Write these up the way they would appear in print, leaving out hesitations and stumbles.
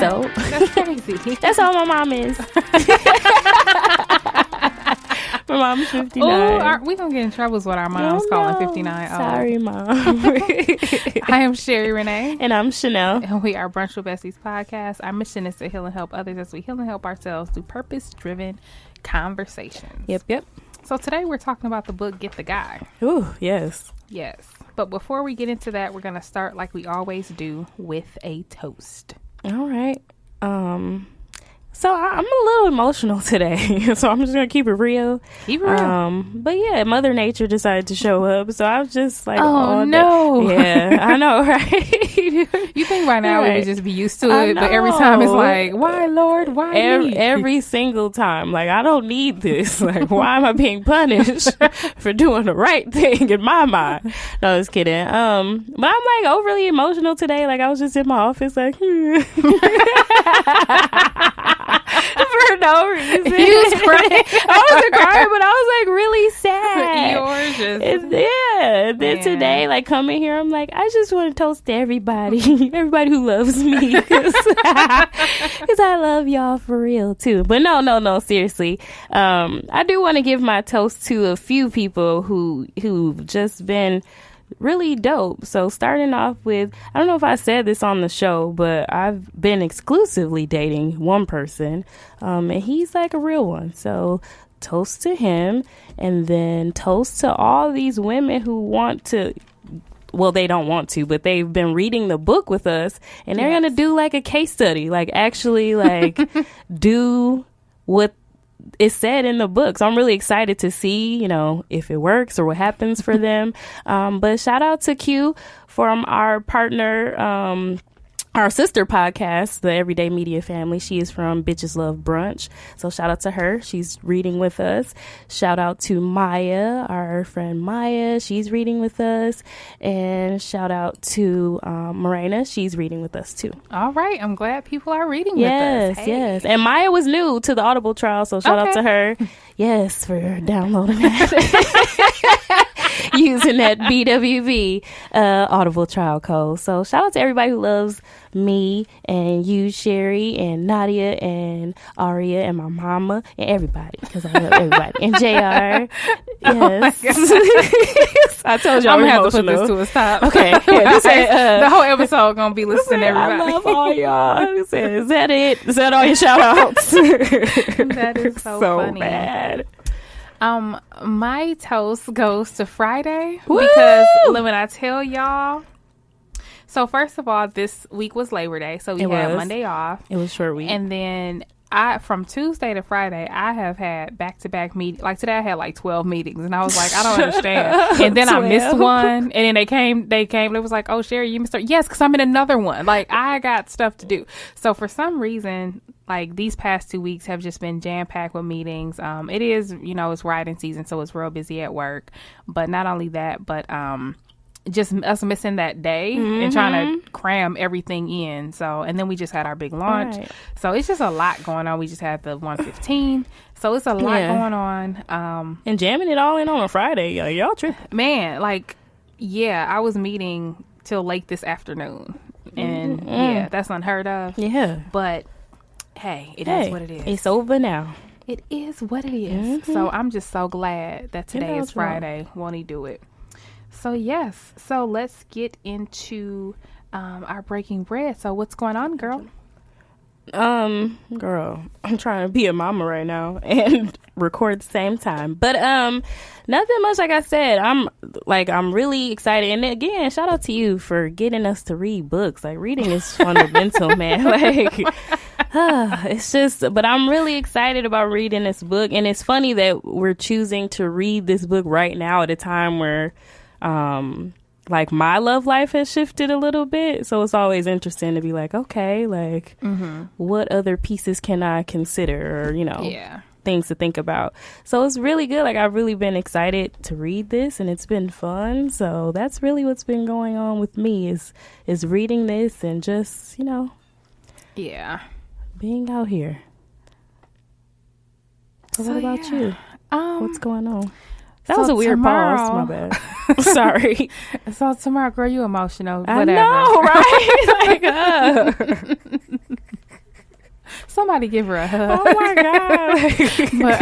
So that's crazy. that's all my mom is. My mom's 59. Oh, we gonna get in trouble with our moms calling 59. Sorry, Mom. I am Sherry Renee. And I'm Chanel. And we are Brunch with Bessie's podcast. Our mission is to heal and help others as we heal and help ourselves through purpose-driven conversations. Yep. So today we're talking about the book, Get the Guy. Ooh, yes. Yes. But before we get into that, we're going to start like we always do with a toast. All right. So I'm a little emotional today, so I'm just gonna keep it real. Keep it real. But yeah, Mother Nature decided to show up, so I was just like, oh no, yeah, I know, right? You think by now we would just be used to it, but every time it's like, why, Lord, why? Every single time, like, I don't need this. Like, why am I being punished for doing the right thing in my mind? No, just kidding. But I'm like overly emotional today. Like, I was just in my office, like. For no reason. You was crying. I wasn't crying, but I was like really sad. Yours just then today, like coming here, I'm like, I just want to toast to everybody who loves me, because I love y'all for real too. But no, seriously, I do want to give my toast to a few people who've just been really dope. So starting off with, I don't know if I said this on the show, but I've been exclusively dating one person, and he's like a real one. So toast to him, and then toast to all these women who want to, well, they don't want to, but they've been reading the book with us, and they're gonna do like a case study, like actually like do what is said in the book. So I'm really excited to see, if it works or what happens for them. But shout out to Q from our partner, our sister podcast, the Everyday Media Family. She is from Bitches Love Brunch. So shout out to her. She's reading with us. Shout out to Maya, our friend Maya. She's reading with us. And shout out to Morena. She's reading with us too. All right. I'm glad people are reading with us. Yes. And Maya was new to the Audible trial. So shout out to her. Yes, for downloading that. Using that BWB Audible trial code. So shout out to everybody who loves me and you, Sherry, and Nadia, and Aria, and my mama, and everybody, because I love everybody. And JR. Yes. Oh I told you I'm going to have emotional. to put this to a stop. Okay. Yeah, the whole episode going to be listening to everybody. I love all y'all. Is that it? Is that all your shout outs? That is so funny. Bad. My toast goes to Friday. Woo! Because when I tell y'all, so first of all, this week was Labor Day, so we had Monday off. It was a short week. And then from Tuesday to Friday, I have had back-to-back meetings. Like today I had like 12 meetings, and I was like, I don't understand. And then 12. I missed one, and then they came, it was like, oh, Sherry, you missed her. Yes, because I'm in another one. Like, I got stuff to do. So for some reason, like these past 2 weeks have just been jam-packed with meetings. It is, it's riding season, so it's real busy at work. But not only that, but just us missing that day and trying to cram everything in. So, and then we just had our big launch. Right. So it's just a lot going on. We just had the 115. So it's a lot going on. And jamming it all in on a Friday. Y'all tripping. Man, I was meeting till late this afternoon. And yeah, that's unheard of. Yeah. But hey, it is what it is. It's over now. It is what it is. So I'm just so glad that today is Friday. Won't he do it? So yes. So let's get into our breaking bread. So what's going on, girl? Girl, I'm trying to be a mama right now and record at the same time. But nothing much. Like I said, I'm really excited. And again, shout out to you for getting us to read books. Like, reading is fundamental, man. Like, it's just, but I'm really excited about reading this book. And it's funny that we're choosing to read this book right now at a time where like my love life has shifted a little bit. So it's always interesting to be like, okay, like what other pieces can I consider, or, things to think about. So it's really good. Like, I've really been excited to read this, and it's been fun. So that's really what's been going on with me is reading this and just, being out here. So what about you? What's going on? That was a weird pause. My bad. Sorry. So tomorrow, girl, you emotional. Whatever. I know, right? Somebody give her a hug. Oh my God. But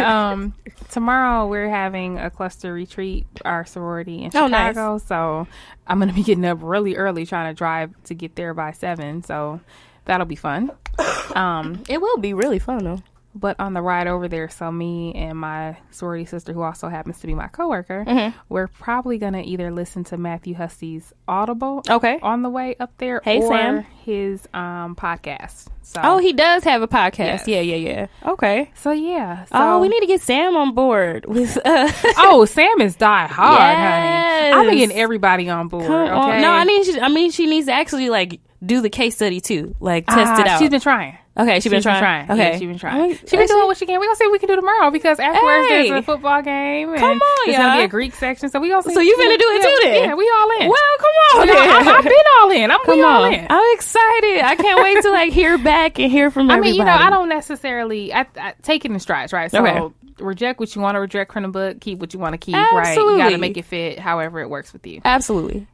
tomorrow we're having a cluster retreat, our sorority in Chicago. Nice. So I'm going to be getting up really early trying to drive to get there by 7. So that'll be fun. It will be really fun though. But on the ride over there, so me and my sorority sister, who also happens to be my coworker, we're probably going to either listen to Matthew Hussey's Audible on the way up there or Sam. his podcast. So, he does have a podcast. Yes. Yeah. Okay. So, yeah. We need to get Sam on board with Sam is die hard, honey. I'm getting everybody on board. Okay. No, she needs to actually like do the case study too. Like test it out. She's been trying. Okay, she's been trying. Okay, yeah, she's been trying. She's been doing what she can. We're gonna see what we can do tomorrow because afterwards there's a football game and come on, there's gonna be a Greek section. So we gonna see. So you finna do it too then? Yeah, we all in. Well, come on. I've been all in. I'm all in. I'm excited. I can't wait to like hear back and hear from everybody. I don't necessarily I take it in strides, right? So reject what you want to reject from the book, keep what you want to keep, right? You got to make it fit however it works with you. Absolutely.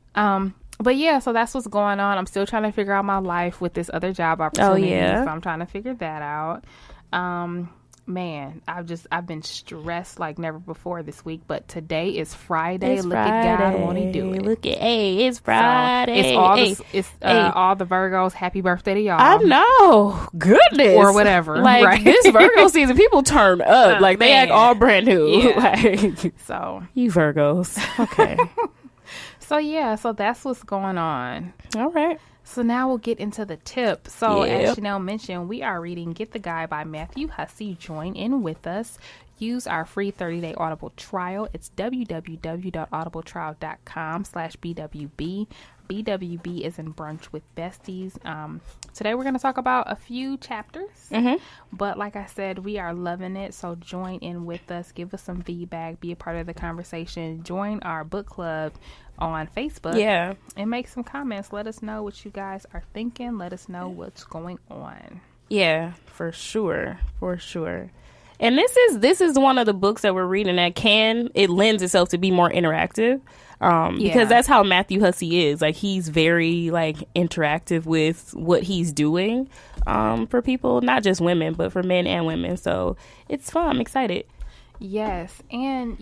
But yeah, so that's what's going on. I'm still trying to figure out my life with this other job opportunity. So I'm trying to figure that out. Man, I've been stressed like never before this week, but today is Friday. Look at God, won't he do it? It's Friday. So it's all the Virgos. Happy birthday to y'all. I know. Goodness. Or whatever. Like right? This Virgo season, people turn up. Like they act all brand new. Yeah. So you Virgos. Okay. So that's what's going on. All right. So now we'll get into the tip. So as Chanel mentioned, we are reading Get the Guy by Matthew Hussey. Join in with us. Use our free 30-day Audible trial. It's www.audibletrial.com/BWB. BWB is in Brunch with Besties. Today we're going to talk about a few chapters. But like I said, we are loving it. So join in with us. Give us some feedback. Be a part of the conversation. Join our book club on Facebook. Yeah. And make some comments. Let us know what you guys are thinking. Let us know what's going on. Yeah, for sure. For sure. And this is one of the books that we're reading that it lends itself to be more interactive. Because that's how Matthew Hussey is. Like he's very like interactive with what he's doing for people, not just women, but for men and women. So it's fun. I'm excited. Yes. And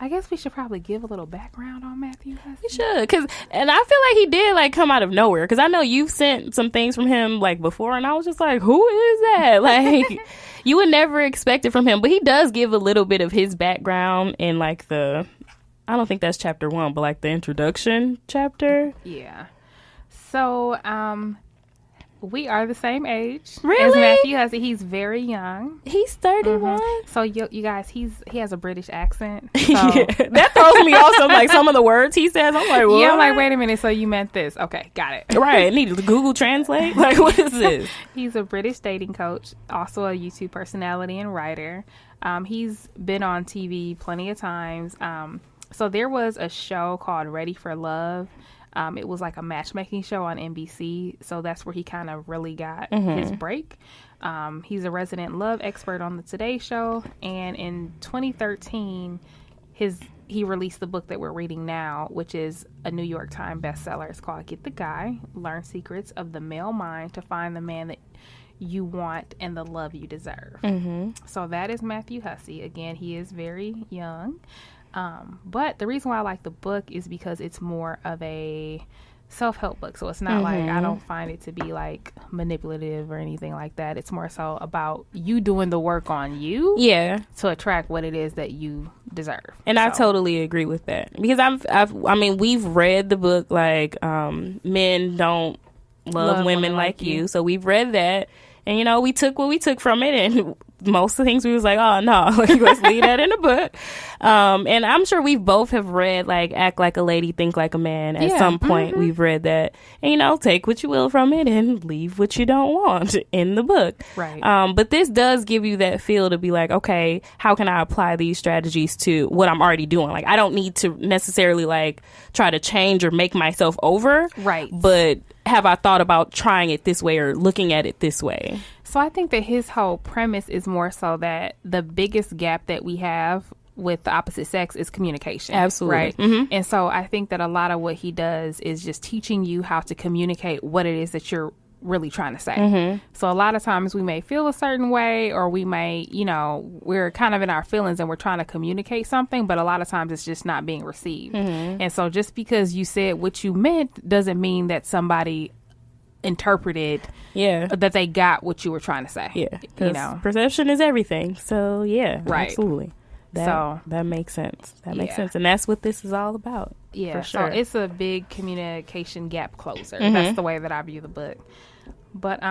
I guess we should probably give a little background on Matthew Hussey. We should, and I feel like he did like come out of nowhere. Because I know you've sent some things from him like before, and I was just like, who is that? Like, you would never expect it from him. But he does give a little bit of his background in like I don't think that's chapter 1, but like the introduction chapter. Yeah. So, we are the same age as Matthew Hussey. He's very young. He's 31. So you guys, he has a British accent. So. That throws me off. Like some of the words he says, I'm like, what? Yeah, I'm like, wait a minute. So you meant this? Okay, got it. Right. I need to Google Translate. Like, what is this? He's a British dating coach, also a YouTube personality and writer. He's been on TV plenty of times. So there was a show called Ready for Love. It was like a matchmaking show on NBC. So that's where he kind of really got his break. He's a resident love expert on the Today Show. And in 2013, he released the book that we're reading now, which is a New York Times bestseller. It's called Get the Guy, Learn Secrets of the Male Mind to Find the Man That You Want and the Love You Deserve. So that is Matthew Hussey. Again, he is very young. But the reason why I like the book is because it's more of a self-help book. So it's not like, I don't find it to be like manipulative or anything like that. It's more so about you doing the work on you to attract what it is that you deserve. And I totally agree with that, because we've read the book, like Men Don't Love Women Like You. So we've read that, and we took what we took from it, and most of the things we was like, oh no, let's leave that in the book. And I'm sure we both have read like Act Like a Lady, Think Like a Man. At some point we've read that, and take what you will from it and leave what you don't want in the book. Right. But this does give you that feel to be like, okay, how can I apply these strategies to what I'm already doing? Like, I don't need to necessarily like try to change or make myself over. Right. But have I thought about trying it this way or looking at it this way? So I think that his whole premise is more so that the biggest gap that we have with the opposite sex is communication. Absolutely. Right. And so I think that a lot of what he does is just teaching you how to communicate what it is that you're really trying to say. So a lot of times we may feel a certain way, or we may, we're kind of in our feelings and we're trying to communicate something, but a lot of times it's just not being received. And so just because you said what you meant doesn't mean that somebody interpreted that they got what you were trying to say. Perception is everything. So right. Absolutely. That makes sense. That makes sense. And that's what this is all about. Yeah. For sure. So it's a big communication gap closer. That's the way that I view the book. But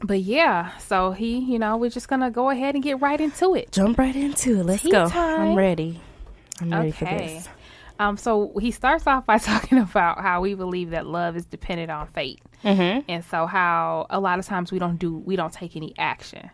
yeah, so we're just gonna go ahead and get right into it. Jump right into it. Let's go. I'm ready. I'm ready for this. So he starts off by talking about how we believe that love is dependent on fate. And so how a lot of times we don't take any action.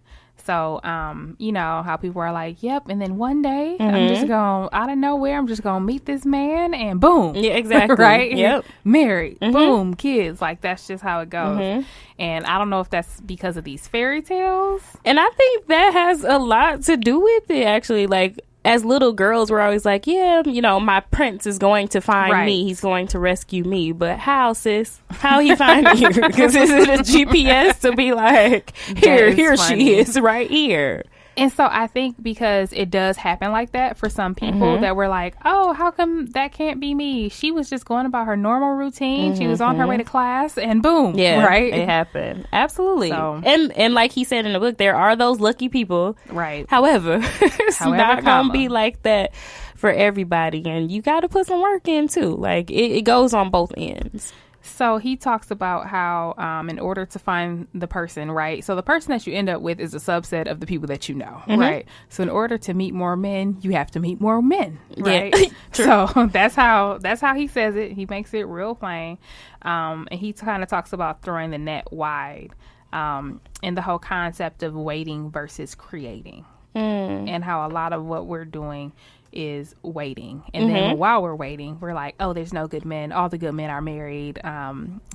So, how people are like, yep. And then one day I'm just going out of nowhere. I'm just going to meet this man and boom. Yeah, exactly. Right. Yep. Married. Boom. Kids. Like, that's just how it goes. And I don't know if that's because of these fairy tales. And I think that has a lot to do with it, actually. Like, as little girls, we're always like, yeah, my prince is going to find me. He's going to rescue me. But how, sis? How he find you? Because is it a GPS to be like, here she is right here? And so I think because it does happen like that for some people that were like, oh, how come that can't be me? She was just going about her normal routine. She was on her way to class and boom. Yeah, right? It happened. Absolutely. So, and like he said in the book, there are those lucky people. Right. However, it's not going to be like that for everybody. And you got to put some work in too. Like it goes on both ends. So he talks about how in order to find the person, right? So the person that you end up with is a subset of the people that you know, right? So in order to meet more men, you have to meet more men, right? Yeah. So that's how he says it. He makes it real plain. And he kind of talks about throwing the net wide and the whole concept of waiting versus creating and how a lot of what we're doing is waiting, and then while we're waiting we're like, oh, there's no good men, all the good men are married,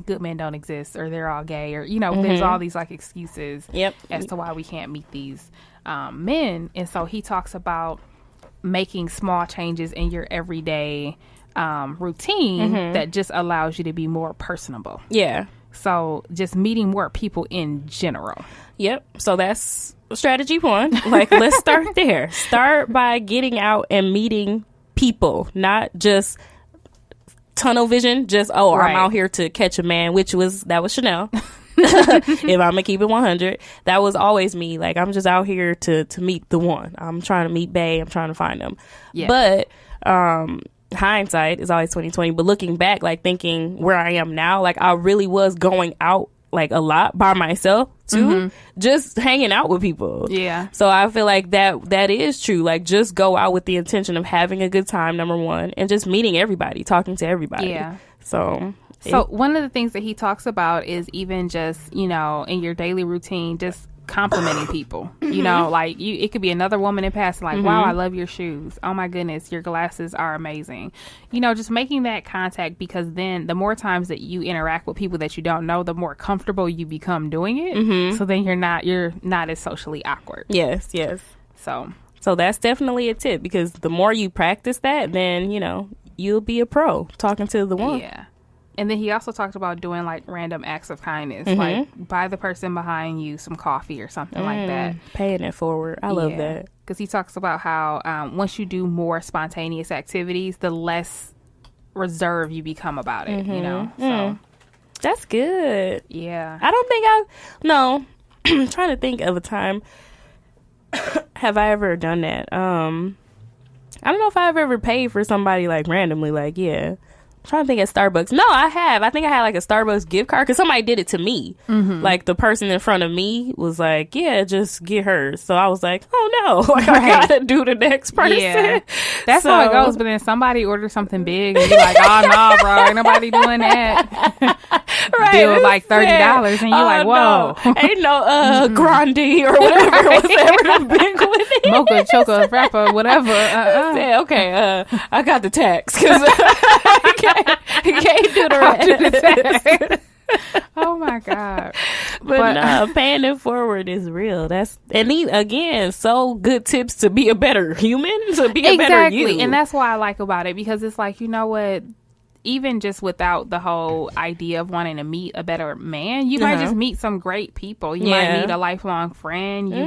good men don't exist, or they're all gay, or there's all these like excuses as to why we can't meet these men. And so he talks about making small changes in your everyday routine that just allows you to be more personable. So just meeting more people in general. So that's strategy one. Like, let's start there. Start by getting out and meeting people, not just tunnel vision. Just, I'm out here to catch a man, that was Chanel. If I'm gonna keep it 100, that was always me. Like, I'm just out here to meet the one. I'm trying to meet Bae. I'm trying to find him. But hindsight is always 2020. But looking back, like thinking where I am now, like I really was going out like a lot by myself too, just hanging out with people. So I feel like that is true. Like, just go out with the intention of having a good time, number one, and just meeting everybody, talking to everybody. So one of the things that he talks about is even just, in your daily routine, just complimenting people. Like it could be another woman in passing, like, wow, I love your shoes, oh my goodness, your glasses are amazing. Just making that contact, because then the more times that you interact with people that you don't know, the more comfortable you become doing it. So then you're not as socially awkward. Yes so that's definitely a tip, because the more you practice that, then you'll be a pro talking to the one. And then he also talked about doing like random acts of kindness, like buy the person behind you some coffee or something like that. Paying it forward. I love that. Because he talks about how once you do more spontaneous activities, the less reserved you become about it, So that's good. Yeah. I don't think I'm trying to think of a time. Have I ever done that? I don't know if I've ever paid for somebody like randomly, like, I'm trying to think at Starbucks. No, I have. I think I had like a Starbucks gift card because somebody did it to me. Like, the person in front of me was like, just get hers. So I was like, oh no, like, I gotta do the next person. That's how it goes. But then somebody orders something big and you're like, oh no, bro, ain't nobody doing that. Bill like $30 and you're like, whoa, no. Ain't no grande or whatever was ever the big one. Mocha, choco, frappa, whatever. Okay, I got the tax because you can't do the rest. Oh my god! But no, paying it forward is real. Again, so good tips to be a better human, to be a better you. And that's what I like about it, because it's like, you know what, even just without the whole idea of wanting to meet a better man, you might just meet some great people. You might meet a lifelong friend. You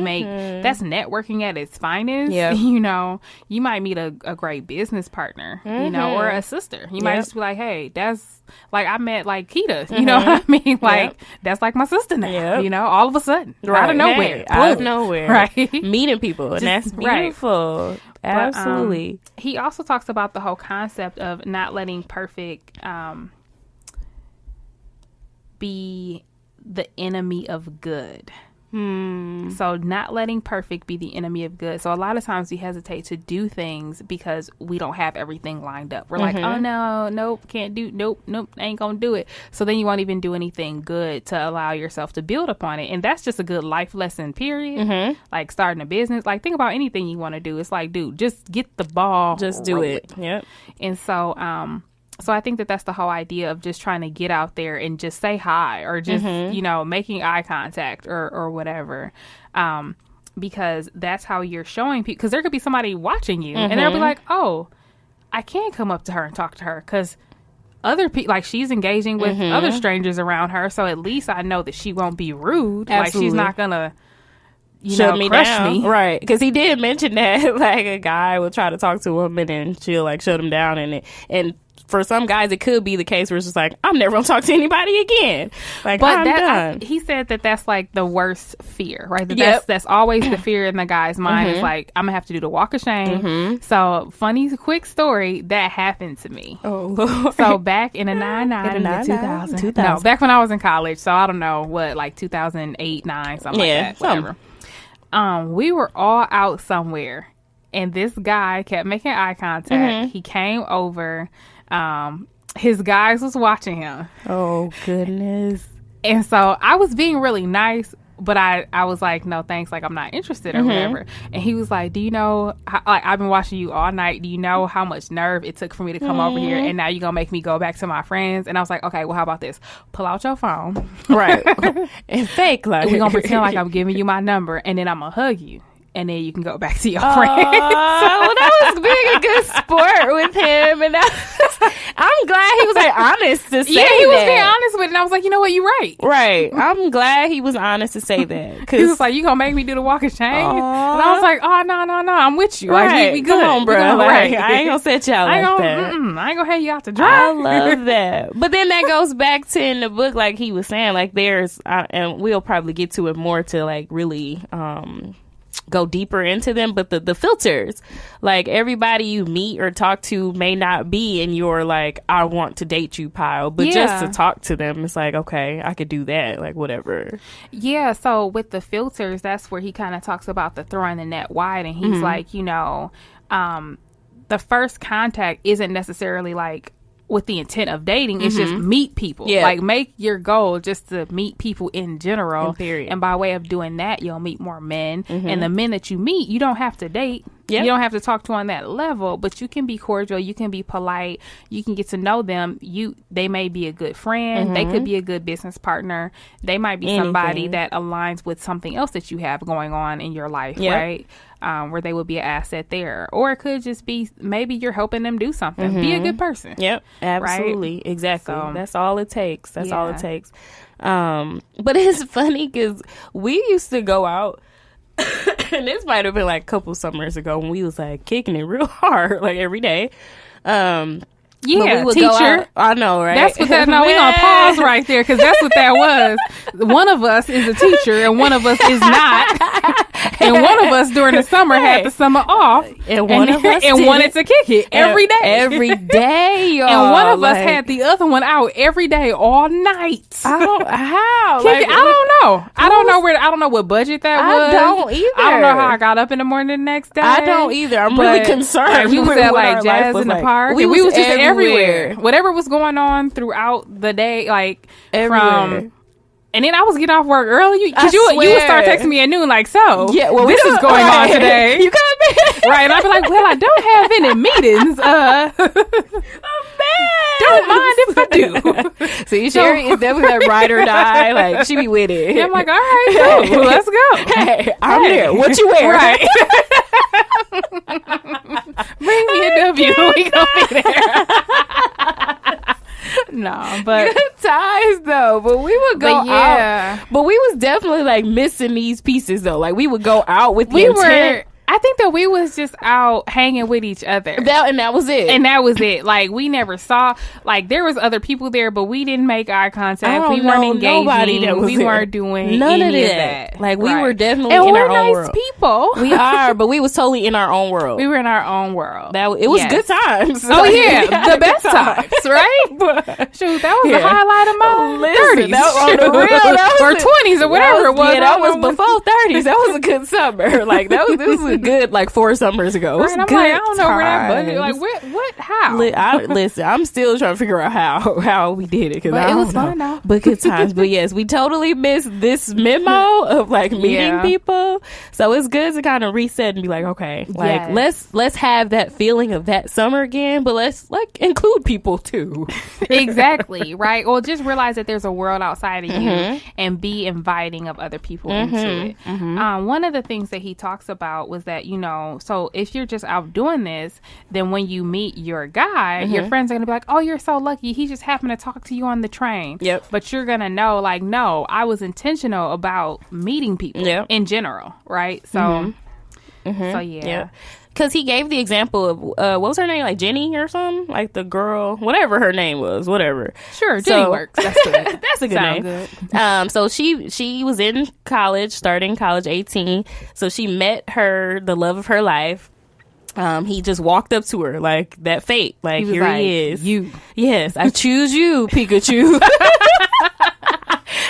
that's networking at its finest. You know, you might meet a great business partner, you know, or a sister. You might just be like, hey, that's like, I met like Keita, you know what I mean? Like, that's like my sister now, you know, all of a sudden, out of nowhere. Hey, out of nowhere. Right. Meeting people. And that's beautiful. Right. Absolutely. But, he also talks about the whole concept of not letting perfect be the enemy of good. So not letting perfect be the enemy of good. So a lot of times we hesitate to do things because we don't have everything lined up. We're like, oh no, nope, can't do, nope, ain't gonna do it. So then you won't even do anything good to allow yourself to build upon it. And that's just a good life lesson, period. Like starting a business, like think about anything you want to do. It's like, dude, just get the ball. Just do it. Yep. And so, so I think that that's the whole idea of just trying to get out there and just say hi or just, you know, making eye contact or whatever. Because that's how you're showing people. Because there could be somebody watching you and they'll be like, oh, I can come up to her and talk to her because other people, like she's engaging with other strangers around her. So at least I know that she won't be rude. Absolutely. Like she's not going to, shut me down. Right. Because he did mention that like a guy will try to talk to a woman and she'll like shut him down. And for some guys, it could be the case where it's just like, I'm never going to talk to anybody again. Like, but I'm done. He said that that's like the worst fear, right? That's always the fear in the guy's mind. Is like, I'm going to have to do the walk of shame. So, funny, quick story, that happened to me. Oh, Lord. So, back in the 2000. No, back when I was in college. So, I don't know what, like 2008, 9, something like that. Whatever. We were all out somewhere. And this guy kept making eye contact. He came over. His guys was watching him. Oh, goodness. And so I was being really nice, but I was like, no, thanks. Like, I'm not interested or whatever. And he was like, do you know, like, I've been watching you all night. Do you know how much nerve it took for me to come over here? And now you're going to make me go back to my friends. And I was like, okay, well, how about this? Pull out your phone. Right. And fake like. We're going to pretend like I'm giving you my number. And then I'm going to hug you. And then you can go back to your friends. Well, that was being a good sport with him. And I'm glad he was like honest to say that. He was being honest with it. And I was like, you know what? You're right. Right. I'm glad he was honest to say that. He was like, you going to make me do the walk of shame? And I was like, oh, no. I'm with you. Right. Like, we good. Come on, bro. Like, I ain't going to set y'all like that. I ain't going to hang you out to dry. I love that. But then that goes back to in the book, like he was saying, like there's, and we'll probably get to it more to like really, go deeper into them, but the filters, like everybody you meet or talk to may not be in your like I want to date you pile, but just to talk to them, it's like, okay, I could do that, like whatever. So with the filters, that's where he kind of talks about the throwing the net wide, and he's like, you know, the first contact isn't necessarily like with the intent of dating. It's just meet people. Like make your goal just to meet people in general. And by way of doing that, you'll meet more men. And the men that you meet, you don't have to date. You don't have to talk to on that level, but you can be cordial. You can be polite. You can get to know them. They may be a good friend. They could be a good business partner. They might be somebody that aligns with something else that you have going on in your life, right? Where they would be an asset there. Or it could just be maybe you're helping them do something. Be a good person. Yep, absolutely. Right? Exactly. So, that's all it takes. That's all it takes. But it's funny because we used to go out and this might have been like a couple summers ago when we was like kicking it real hard, like every day. We would teacher. I know, right? That's what that. No, we're gonna pause right there because that's what that was. One of us is a teacher and one of us is not. And one of us during the summer had the summer off, and one of us wanted to kick it every day. Every day, y'all. And one of us had the other one out every day, all night. How? I don't know. I don't know what budget that was. I don't either. I don't know how I got up in the morning the next day. I don't either. I'm really concerned. Like, we was at like jazz in the park. We was just everywhere. Whatever was going on throughout the day, like everywhere. And then I was getting off work early because you would start texting me at noon, like, so this is going on today. You got me right, and I'd be like, well, I don't have any meetings. Don't mind if I do. See, Sherry is definitely like ride or die. Like she be with it. Yeah, I'm like, all right, cool. Let's go. Hey, I'm there. What you wear? Right. Bring me a W. We gonna be there. No, but good times though. But we would go out. But we was definitely like missing these pieces though. Like we would go out with the intent. I think that we was just out hanging with each other. That was it. Like we never saw, like there was other people there, but we didn't make eye contact. We weren't engaging. Nobody that was we there. weren't doing none any of that. Like we were definitely and in we're our own nice world. people. We are, but we was totally in our own world. We were in our own world. It was good times. Oh yeah, the best times, right? Shoot, that was the highlight of my 30s. On the real, or 20s or whatever it was. Yeah, that was before 30s. That was a good summer. Like this was a good 4 summers ago. Right, I'm like, I don't know where that budget. Like, what? How? Listen, I'm still trying to figure out how we did it. But it was fun though. But good times. But yes, we totally missed this memo of meeting people. So it's good to kind of reset and be like, okay, let's have that feeling of that summer again. But let's include people too. Exactly. Right. Or just realize that there's a world outside of you and be inviting of other people into it. One of the things that he talks about was that, so if you're just out doing this, then when you meet your guy, your friends are gonna be like, oh, you're so lucky, he just happened to talk to you on the train. But you're gonna know, no, I was intentional about meeting people in general, right? So because he gave the example of what was her name, Jenny or something, like the girl, whatever her name was, whatever. Sure, Jenny works. That's good. That's a good name. Good. So she was in college, starting college, 18. So she met the love of her life. He just walked up to her like that fate, here he is. You, yes, I choose you, Pikachu.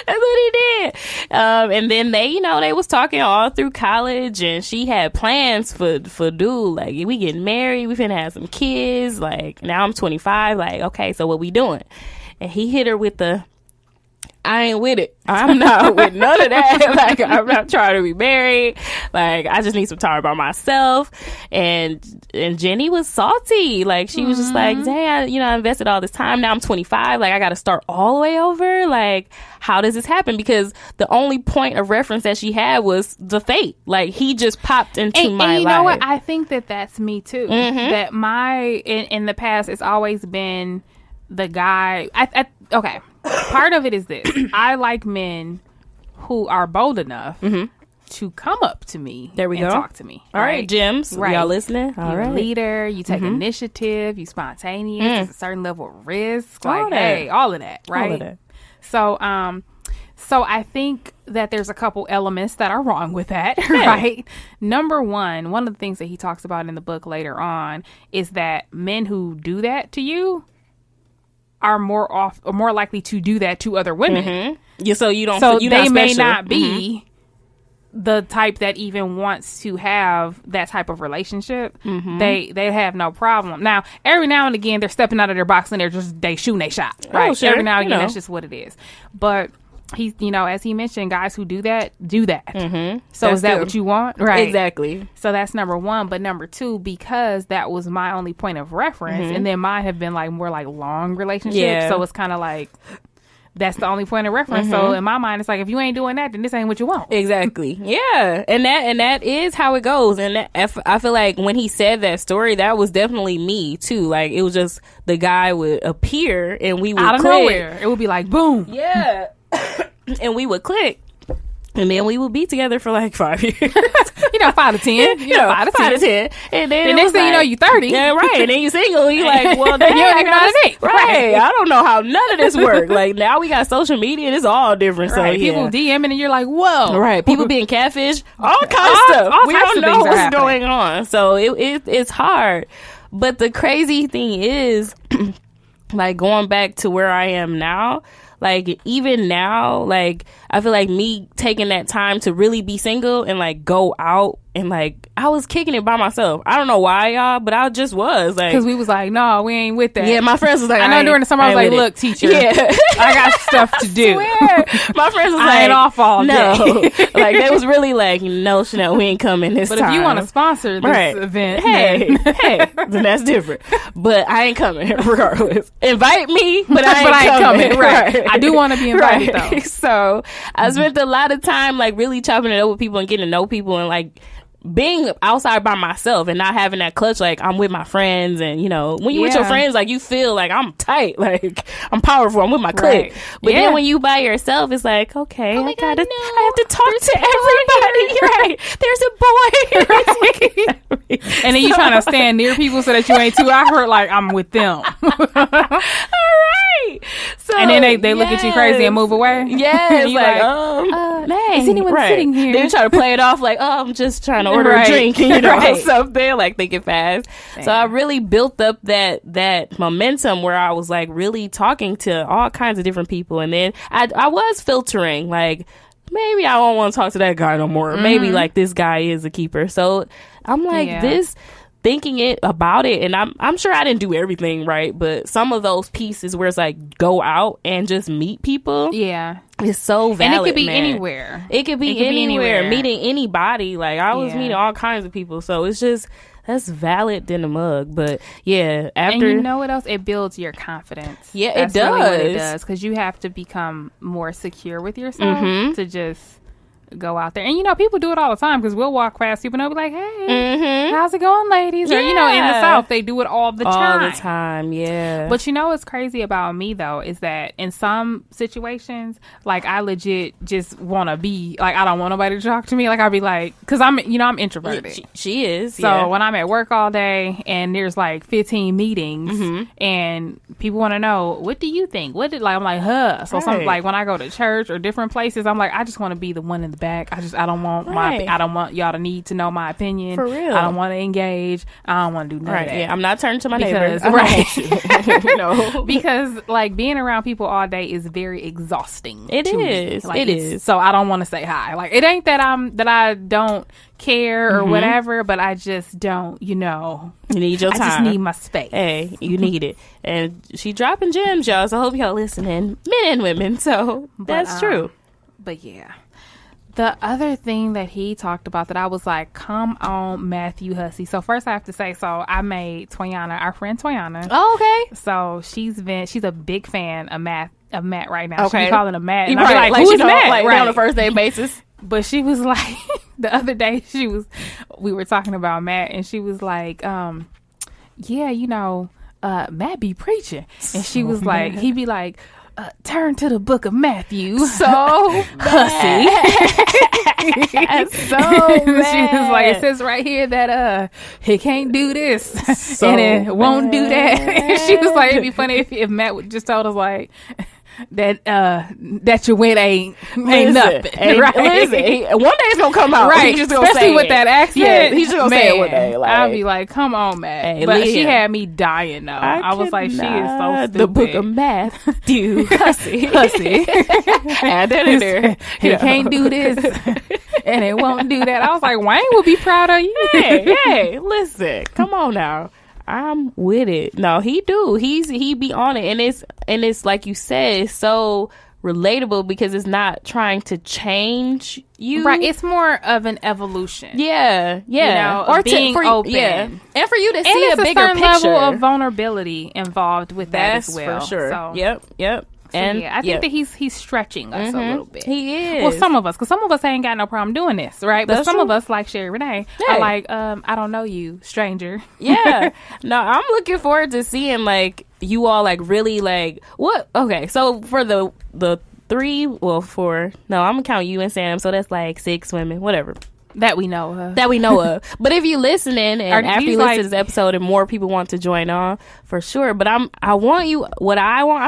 That's what he did. And then they was talking all through college, and she had plans for dude. Like, we getting married, we finna have some kids. Like, now I'm 25. Like, okay, so what we doing? And he hit her with I ain't with it. I'm not with none of that. I'm not trying to be married. I just need some time by myself. And Jenny was salty. She was just like, dang, I invested all this time. Now I'm 25. I got to start all the way over. How does this happen? Because the only point of reference that she had was the fate. He just popped into my life. And you know what? I think that's me too. That in the past, it's always been the guy. Okay. Part of it is this. I like men who are bold enough to come up to me and talk to me. All right, Gems. Right. Y'all listening? You're a leader. You take initiative. You spontaneous. There's a certain level of risk. All of that. Right? All of that. So I think that there's a couple elements that are wrong with that, right? Number one of the things that he talks about in the book later on is that men who do that to you are more likely to do that to other women. Yeah, so you don't. So you're they not may not be the type that even wants to have that type of relationship. They have no problem. Now, every now and again, they're stepping out of their box and they shooting a shot. Right? Oh, sure. Every now and again, that's just what it is. But he's, as he mentioned, guys who do that. So that's is that what you want? Right. Exactly. So that's number one. But number two, because that was my only point of reference, and then mine have been more long relationships. Yeah. So it's kind of that's the only point of reference. So in my mind, it's if you ain't doing that, then this ain't what you want. Exactly. Yeah. And that is how it goes. And I feel like when he said that story, that was definitely me too. It was just the guy would appear and we would out of click. nowhere. It would be boom. Yeah. And we would click. And then we would be together for 5 years. 5 to 10. 5 to 10. And then the next thing you know, you 30. Yeah, right. And then you single. You well, you don't even know how to date. Right. I don't know how none of this works. Now we got social media and it's all different. Right. So yeah. People DMing and you're like, whoa. Right. People being catfish. All kinds of stuff. We don't know what's going on. So it's hard. But the crazy thing is, going back to where I am now, even now, I feel me taking that time to really be single and go out and I was kicking it by myself. I don't know why, y'all, but I just was because we was no, we ain't with that. Yeah, my friends was I know during the summer I was look, teacher, I got stuff to do. My friends was I ain't off all day. They was really no, Chanel, we ain't coming this time. But if you want to sponsor this event, hey, then that's different. But I ain't coming regardless. Invite me, but I ain't coming. Right. I do want to be invited though. So I spent a lot of time really chopping it up with people and getting to know people and being outside by myself and not having that clutch, like I'm with my friends, and you know, when you with your friends, like you feel like I'm tight, like I'm powerful, I'm with my clique. But then when you by yourself, it's like, okay, I have to talk to everybody. Right? There's a boy. Right. And then you trying to stand near people so that you ain't too awkward, like I'm with them. All right. So, and then they look at you crazy and move away. Yes. Like, dang, is anyone sitting here? Then you try to play it off like, oh, I'm just trying to order a drink, you know, something, like thinking fast. Damn. So I really built up that momentum where I was like really talking to all kinds of different people. And then I was filtering, like, maybe I don't want to talk to that guy no more. Mm-hmm. Maybe like this guy is a keeper. So I'm like thinking it about it, and I'm sure I didn't do everything right, but some of those pieces where it's like go out and just meet people. Yeah. It's so valid. And it could be anywhere. It could be anywhere. Meeting anybody. Like I was meeting all kinds of people. So it's just, that's valid than a mug. But yeah, after. And you know what else? It builds your confidence. Yeah, that's it does. Really what it does. Because you have to become more secure with yourself to just go out there. And you know, people do it all the time, because we'll walk past people and they'll be like, hey, how's it going, ladies? Or, you know, in the South, they do it all the time. Yeah. But you know what's crazy about me, though, is that in some situations, like, I legit just want to be, like, I don't want nobody to talk to me. Like, I'll be like, because I'm introverted. She is. So when I'm at work all day and there's like 15 meetings and people want to know, what do you think? I'm like, huh. So some, like, when I go to church or different places, I'm like, I just want to be the one in the back. I don't want y'all to need to know my opinion. For real. I don't want to engage. I don't want to do none of that. Yeah, I'm not turning to my neighbors. You know, because like being around people all day is very exhausting. It is. Like, it is. So I don't want to say hi. Like, it ain't that I don't care or whatever, but I just don't, you know. You need your time. I just need my space. Hey, you need it. And she dropping gems, y'all. So I hope y'all listening, men and women. So that's true. But yeah. The other thing that he talked about that I was like, come on, Matthew Hussey. So first I have to say, so I made Toyana, our friend Toyana. Oh, okay. So she's a big fan of Matt right now. Okay. She's calling him Matt. And right. I'm like, who's Matt? Like, on a first name basis. But she was like, the other day we were talking about Matt, and she was like, yeah, you know, Matt be preaching. And she was like, he'd be like, turn to the book of Matthew. So Hussy. So bad. She was like, it says right here that he can't do this and it won't do that. And she was like, it'd be funny if Matt would just told us like that your win ain't nothing. Right. Listen, one day it's gonna come out. Right. He's just especially gonna say with it. that accent. Yeah, he's just gonna say it one day. Like, I'll be like, come on, Matt. Hey, but she had me dying though. I was like, she is so stupid. The book of math. Do Hussy. And then there. He can't do this and it won't do that. I was like, Wayne will be proud of you. Hey, listen. Come on now. I'm with it. No, he do. He be on it, and it's like you said, it's so relatable because it's not trying to change you. Right. It's more of an evolution. Yeah. You know, or being open. Yeah. And for you to and see a bigger certain picture. level of vulnerability involved with that as well. For sure. So, Yep. And yeah, I think that he's stretching us a little bit. He is. Well, some of us, because some of us ain't got no problem doing this, right? But some of us, like Sherry Renee, are like, I don't know you, stranger. Yeah. No, I'm looking forward to seeing like you all like really like what? Okay, so for the 4, no, I'm gonna count you and Sam, so that's like 6 women, whatever. That we know of. But if you listening and after you listen to this episode and more people want to join on, for sure. But I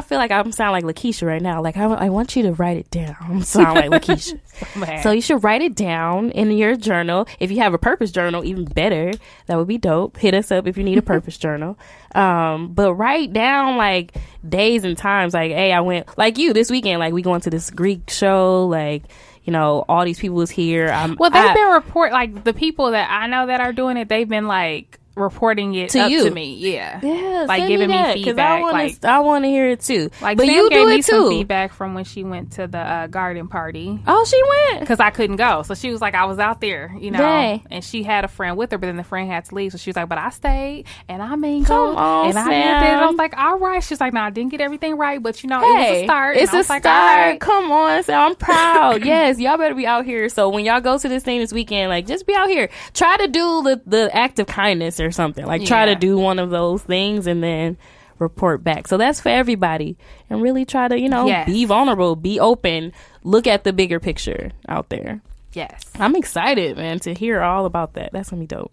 feel like I'm sound like Lakeisha right now. Like I want you to write it down. Sound like Lakeisha. So you should write it down in your journal. If you have a purpose journal, even better. That would be dope. Hit us up if you need a purpose journal. But write down like days and times. Like, hey, I went like you this weekend. Like we going to this Greek show. Like, you know, all these people is here. Well, they've been like the people that I know that are doing it. They've been like reporting it to up you. to me. Yeah. Like giving me feedback. I want to hear it too. Like, but Sam you gave do me it some too. feedback from when she went to the garden party. Oh, she went? Because I couldn't go. So she was like, I was out there, you know. Dang. And she had a friend with her, but then the friend had to leave. So she was like, but I stayed and I mingled. Come on, and I did this. And I was like, all right. She's like, no, I didn't get everything right, but you know, it was a start. It's a start. Like, all right. Come on, Sam. I'm proud. Yes, y'all better be out here. So when y'all go to this thing this weekend, like, just be out here. Try to do the act of kindness or something. Like, try to do one of those things and then report back. So that's for everybody. And really try to, you know, be vulnerable, be open, look at the bigger picture out there. Yes. I'm excited, man, to hear all about that. That's gonna be dope.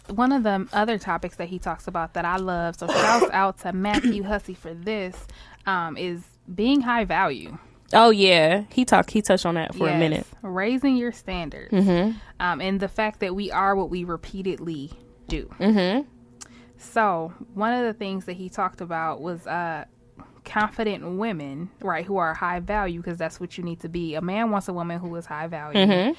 One of the other topics that he talks about that I love, so shouts out to Matthew Hussey for this, is being high value. Oh yeah, he touched on that for a minute. Raising your standards, and the fact that we are what we repeatedly do. So one of the things that he talked about was confident women, right, who are high value, because that's what you need to be. A man wants a woman who is high value.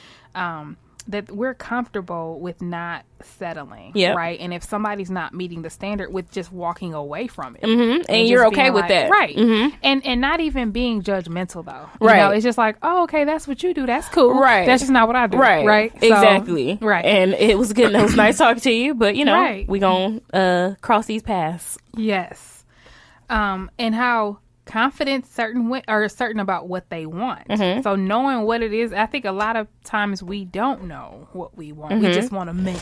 That we're comfortable with not settling, right? And if somebody's not meeting the standard, with just walking away from it, and you're okay with that, right? And not even being judgmental though, right? You know, it's just like, oh, okay, that's what you do, that's cool, right? That's just not what I do, right? So, exactly, right. And it was good. It was nice talking to you, but you know, we gonna cross these paths. Yes, and how confident are certain about what they want. So knowing what it is, I think a lot of times we don't know what we want. We just want a man.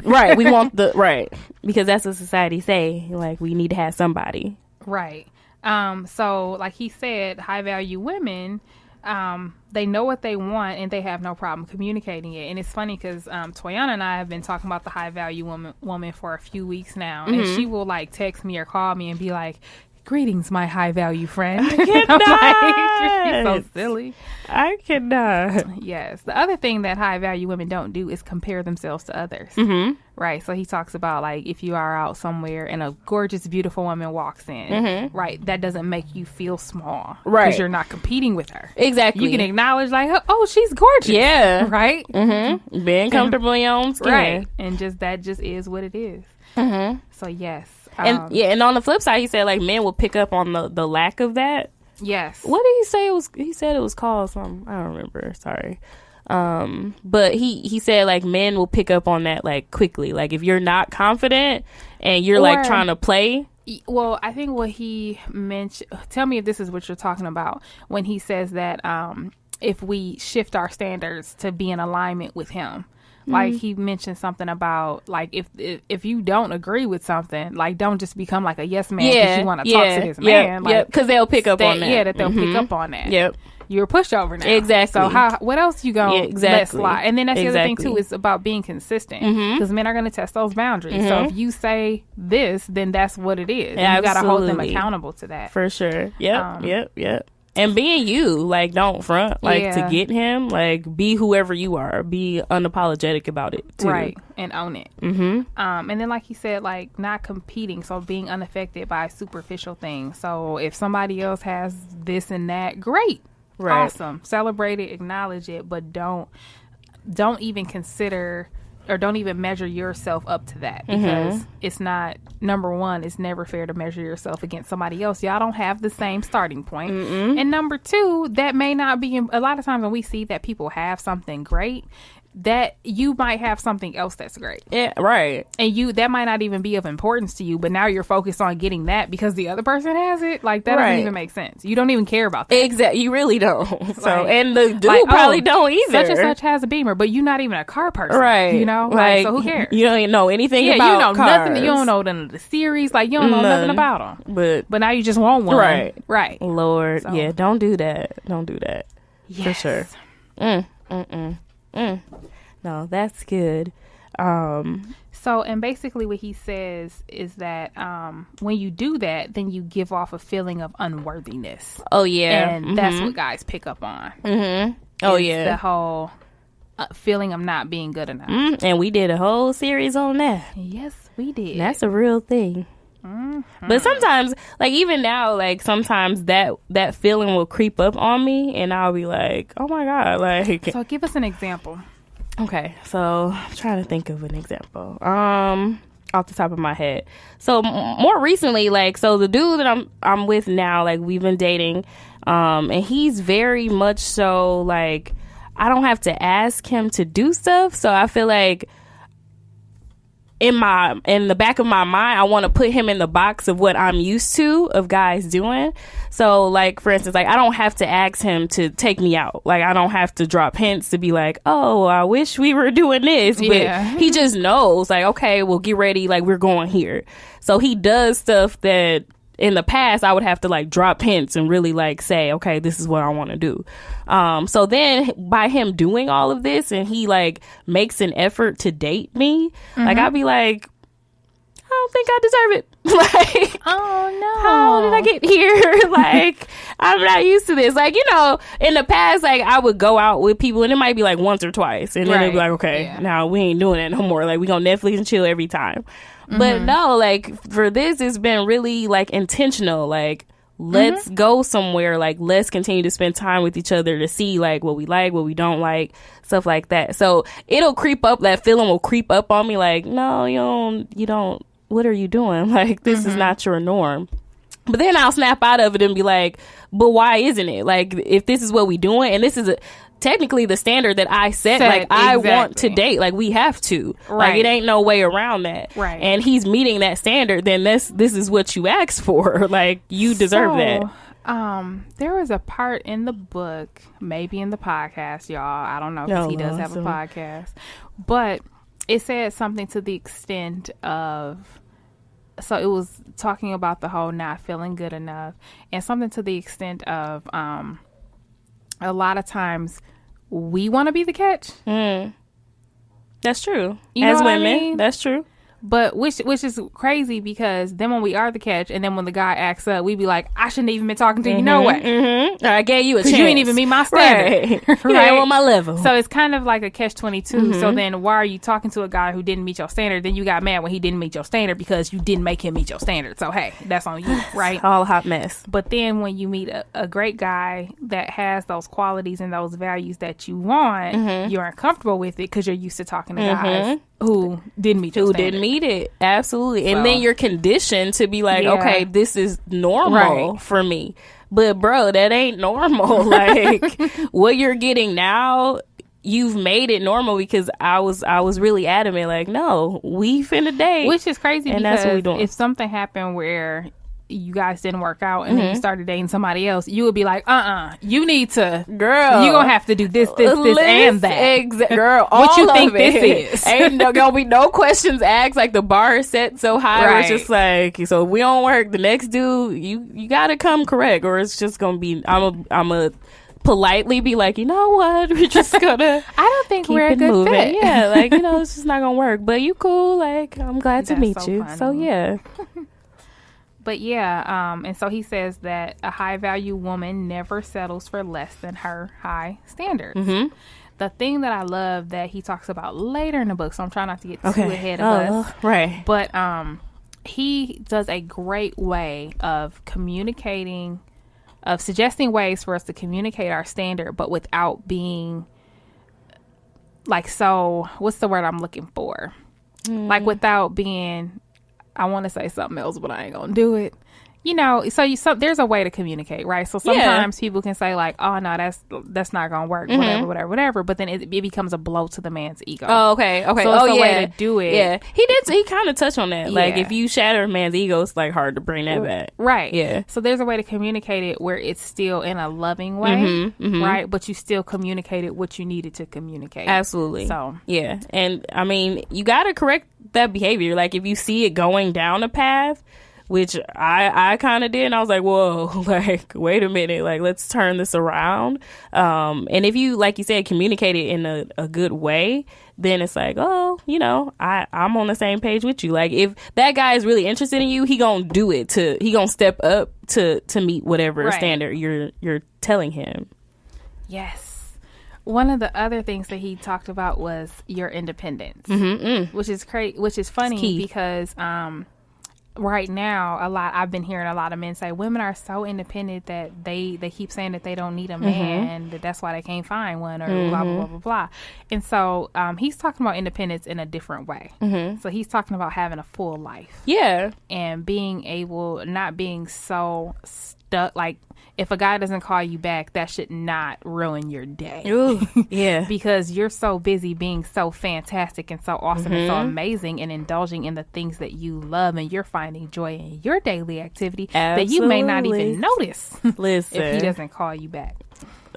Right. We want because that's what society say. Like, we need to have somebody. Right. So like he said, high value women, they know what they want and they have no problem communicating it. And it's funny because Toyana and I have been talking about the high value woman for a few weeks now, and she will like text me or call me and be like, greetings, my high value friend. I cannot. You're so silly. I cannot. Yes. The other thing that high value women don't do is compare themselves to others. Right. So he talks about, like, if you are out somewhere and a gorgeous, beautiful woman walks in, right, that doesn't make you feel small. Right. Because you're not competing with her. Exactly. You can acknowledge, like, oh, she's gorgeous. Yeah. Right. Being comfortable in your own skin. Right. And that just is what it is. So yes. And on the flip side, he said, like, men will pick up on the lack of that. Yes. What did he say it was? He said it was called something. I don't remember. Sorry. But he said, like, men will pick up on that, like, quickly. Like, if you're not confident and you're like trying to play. Well, I think what he mentioned, tell me if this is what you're talking about, when he says that if we shift our standards to be in alignment with him. Like, he mentioned something about, like, if you don't agree with something, like, don't just become like a yes man because you want to talk to this man. Like, because they'll pick up on that. Yeah, that they'll pick up on that. Yep. You're a pushover now. Exactly. So what else you going to let slide? And then that's the other thing, too, is about being consistent. Because men are going to test those boundaries. So if you say this, then that's what it is. And you got to hold them accountable to that. For sure. Yep. And being you, like, don't front, like, to get him, like, be whoever you are. Be unapologetic about it, too. Right, and own it. And then, like he said, like, not competing, so being unaffected by superficial things. So if somebody else has this and that, great. Right. Awesome. Celebrate it, acknowledge it, but don't even consider or don't even measure yourself up to that, because it's not, number one, it's never fair to measure yourself against somebody else. Y'all don't have the same starting point. And number two, that may not be, a lot of times when we see that people have something great, that you might have something else that's great. Yeah, right. And that might not even be of importance to you, but now you're focused on getting that because the other person has it. Like, that doesn't even make sense. You don't even care about that. Exactly. You really don't. So, and the dude probably don't either. Such and such has a Beamer, but you're not even a car person. Right. You know? Like, so who cares? You don't even know anything about you know cars. Nothing. You don't know none of the series. Like, you don't know nothing about them. But now you just want one. Right. Right. Lord. So. Yeah, don't do that. Don't do that. Yes. For sure. No, that's good. So, and basically what he says is that when you do that, then you give off a feeling of unworthiness. Oh, yeah. And that's what guys pick up on. Oh, yeah. The whole feeling of not being good enough. And we did a whole series on that. Yes, we did. That's a real thing. But sometimes, like, even now, like, sometimes that feeling will creep up on me and I'll be like, oh my God. Like, so give us an example. Okay, so I'm trying to think of an example. off the top of my head. So more recently, like, so the dude that I'm with now, like, we've been dating, and he's very much so like, I don't have to ask him to do stuff. So I feel like in the back of my mind, I want to put him in the box of what I'm used to of guys doing. So, like, for instance, like, I don't have to ask him to take me out. Like, I don't have to drop hints to be like, oh, I wish we were doing this. But he just knows, like, okay, well, get ready. Like, we're going here. So he does stuff that in the past I would have to, like, drop hints and really, like, say, okay, this is what I want to do. So then by him doing all of this and he, like, makes an effort to date me, like, I'd be like, I don't think I deserve it. Like, oh no, how did I get here? Like, I'm not used to this. Like, you know, in the past, like, I would go out with people and it might be like once or twice, and then they'd be like, okay, now we ain't doing that no more. Like, we gonna Netflix and chill every time. But no, like, for this, it's been really, like, intentional. Like, let's go somewhere. Like, let's continue to spend time with each other to see, like, what we like, what we don't like, stuff like that. So it'll creep up. That feeling will creep up on me. Like, no, you don't. What are you doing? Like, this is not your norm. But then I'll snap out of it and be like, but why isn't it? Like, if this is what we doing, and this is technically the standard that I set, like, I want to date. Like, we have to. Like, it ain't no way around that. Right. And he's meeting that standard, then this is what you asked for. Like, you deserve that. There was a part in the book, maybe in the podcast, y'all. I don't know, because he does have a podcast. But it said something to the extent of, so it was talking about the whole not feeling good enough, and something to the extent of a lot of times we want to be the catch. That's true. You know As what women, I mean? That's true. But which is crazy, because then when we are the catch, and then when the guy acts up, we be like, I shouldn't even been talking to you. No way. I gave you a chance. You ain't even meet my standard. Right. You ain't on my level. So it's kind of like a catch-22. So then why are you talking to a guy who didn't meet your standard? Then you got mad when he didn't meet your standard because you didn't make him meet your standard. So hey, that's on you, right? All a hot mess. But then when you meet a great guy that has those qualities and those values that you want, you're uncomfortable with it because you're used to talking to guys who didn't meet your standard. Who didn't meet it. Absolutely. And then you're conditioned to be like, okay, this is normal for me. But bro, that ain't normal. Like, what you're getting now, you've made it normal, because I was really adamant, like, no, we finna date. Which is crazy, and because that's what we doing. If something happened where you guys didn't work out and then you started dating somebody else, you would be like, you need to, girl, you gonna have to do this and that. Girl, what you think this is. Ain't gonna be no questions asked. Like, the bar is set so high, where it's just like, so if we don't work, the next dude, you gotta come correct, or it's just gonna be, I'm a politely be like, you know what, we're just gonna I don't think we're a good fit. Yeah, like, you know, it's just not gonna work, but you cool, like, I'm glad to meet you. Funny. So yeah. But yeah, and so he says that a high value woman never settles for less than her high standards. The thing that I love that he talks about later in the book, so I'm trying not to get too ahead of us. Right. But he does a great way of communicating, of suggesting ways for us to communicate our standard, but without being like, so what's the word I'm looking for? Like, without being, I want to say something else, but I ain't gonna do it. You know, so there's a way to communicate, right? So sometimes people can say like, "Oh no, that's not gonna work," whatever. But then it becomes a blow to the man's ego. Oh, okay. So it's a way to do it. Yeah, he kind of touched on that. Like, if you shatter a man's ego, it's like hard to bring that back. Right. Yeah. So there's a way to communicate it where it's still in a loving way, right? But you still communicated what you needed to communicate. Absolutely. So yeah, and I mean, you got to correct that behavior. Like, if you see it going down a path, which I kind of did, and I was like, whoa, like, wait a minute, like, let's turn this around. And if you, like you said, communicate it in a good way, then it's like, oh, you know, I'm on the same page with you. Like, if that guy is really interested in you, he gonna do it he gonna step up to meet whatever standard you're telling him. Yes. One of the other things that he talked about was your independence, which is funny because right now, I've been hearing a lot of men say women are so independent that they keep saying that they don't need a man, that's why they can't find one, or blah blah blah blah blah. And so he's talking about independence in a different way. So he's talking about having a full life, and being able, not being so stuck. Like, if a guy doesn't call you back, that should not ruin your day. Ooh, yeah. Because you're so busy being so fantastic and so awesome and so amazing and indulging in the things that you love, and you're finding joy in your daily activity that you may not even notice Listen. if he doesn't call you back.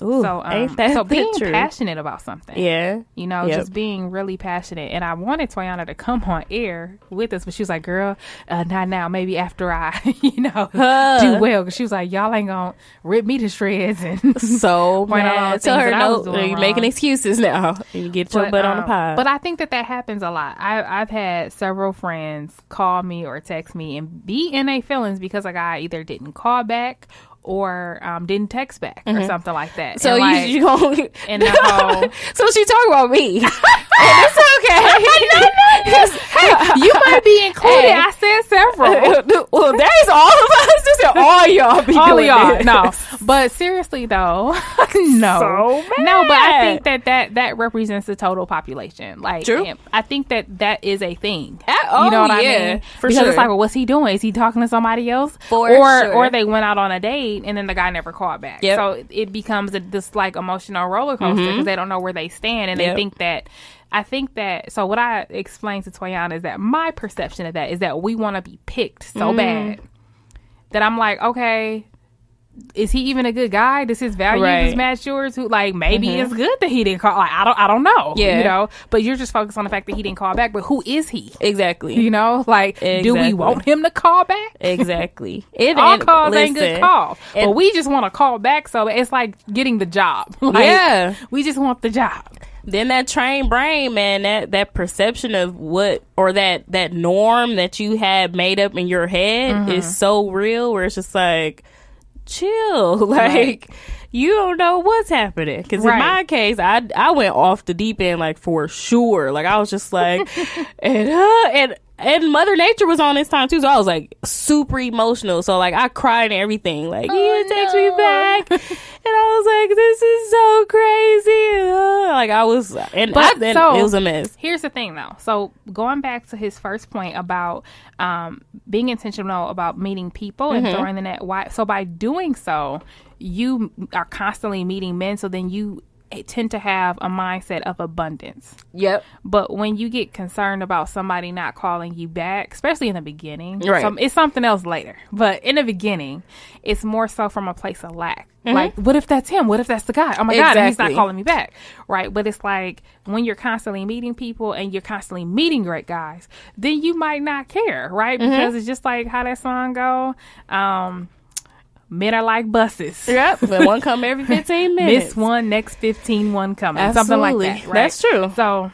Ooh, So, ain't that so being true? passionate about something. Yeah. You know, just being really passionate. And I wanted Toyana to come on air with us, but she was like, girl, not now. Maybe after I, do well. Because she was like, y'all ain't going to rip me to shreds. And so mad. Tell her no. You're making excuses now. You get your butt on the pod. But I think that happens a lot. I've had several friends call me or text me and be in their feelings because a guy either didn't call back or didn't text back or something like that. So and you going in the whole. So she talking about me. And it's okay. Hey, you might be included. I said several. Well, that is all of us. Just all y'all be all doing y'all. this. No, but seriously though, no, so mad. No. But I think that represents the total population. Like, true. I think that is a thing. You know what I mean? For because sure. it's like, well, what's he doing? Is he talking to somebody else? Or they went out on a date and then the guy never called back. Yep. So it becomes this like emotional roller coaster because they don't know where they stand, and they think that. I think that, so what I explained to Toyana is that my perception of that is that we want to be picked so bad that I'm like, okay, is he even a good guy? Does his values match yours? Who, like, maybe it's good that he didn't call. Like, I don't know. Yeah. You know, but you're just focused on the fact that he didn't call back. But who is he? Exactly. You know, like, do we want him to call back? Exactly. All calls ain't good calls. But we just want to call back. So it's like getting the job. Like, we just want the job. Then that trained brain, man, that perception of what, or that norm that you had made up in your head is so real, where it's just like, chill. Like, you don't know what's happening. Because in my case, I went off the deep end, like, for sure. Like, I was just like, and Mother Nature was on this time too, so I was like super emotional. So like I cried and everything. Like, he didn't text me back, and I was like, this is so crazy. Like I was, and it was a mess. Here's the thing, though. So going back to his first point about being intentional about meeting people and throwing the net wide. So by doing so, you are constantly meeting men. So then you tend to have a mindset of abundance. Yep. But when you get concerned about somebody not calling you back, especially in the beginning, right, it's something else later. But in the beginning, it's more so from a place of lack. Like, what if that's him? What if that's the guy? Oh my God, and he's not calling me back. Right. But it's like when you're constantly meeting people and you're constantly meeting great guys, then you might not care. Right. Because it's just like how that song go. Men are like buses. Yep. But one come every 15 minutes. Miss one, next 15, one coming. Absolutely. Something like that. Right? That's true. So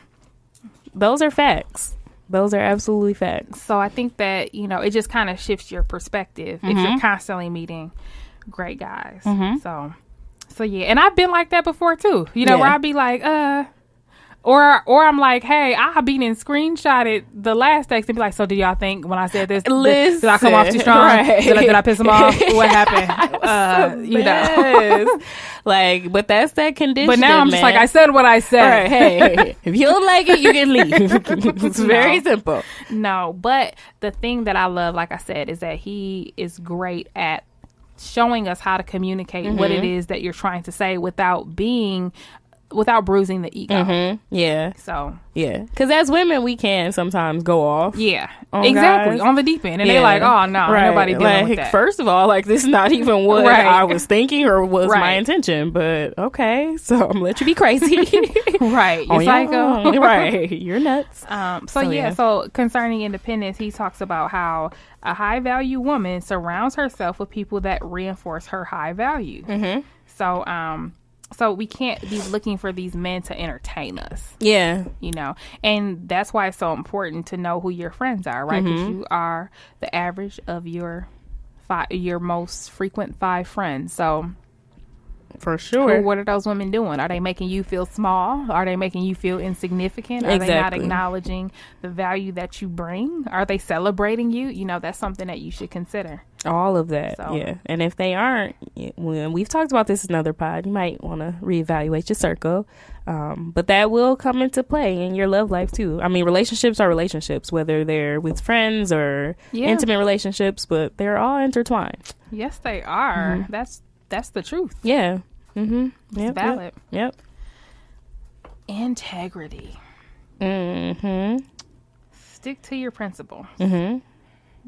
those are facts. Those are absolutely facts. So I think that, it just kind of shifts your perspective if you're constantly meeting great guys. So yeah. And I've been like that before too. Where I'd be like, Or I'm like, hey, I been and screenshotted the last text and be like, so did y'all think when I said this, did I come off too strong? Right. Did I piss him off? What happened? Like, but that's that condition. But now I'm just like, I said what I said. Right, hey, if you don't like it, you can leave. It's very simple. No, but the thing that I love, like I said, is that he is great at showing us how to communicate what it is that you're trying to say without bruising the ego. Yeah. So yeah, because as women we can sometimes go off. Yeah, exactly, guys. On the deep end, and they're like, "Oh no, nobody dealing with that." First of all, like, this is not even what I was thinking or was my intention. But okay, so I'm gonna let you be crazy. Right, you're psycho. Right, you're nuts. So concerning independence, he talks about how a high value woman surrounds herself with people that reinforce her high value. So we can't be looking for these men to entertain us. Yeah. And that's why it's so important to know who your friends are, right? Because you are the average of your most frequent 5 friends. So For sure. What are those women doing? Are they making you feel small? Are they making you feel insignificant? Are they not acknowledging the value that you bring? Are they celebrating you? You know, that's something that you should consider. All of that, yeah. And if they aren't, when we've talked about this in another pod, you might want to reevaluate your circle. But that will come into play in your love life too. I mean, relationships are relationships, whether they're with friends or intimate relationships, but they're all intertwined. Yes, they are. Mm-hmm. That's the truth. Yeah. Mm-hmm. It's valid. Yep. Integrity. Mm-hmm. Stick to your principles. Mm-hmm.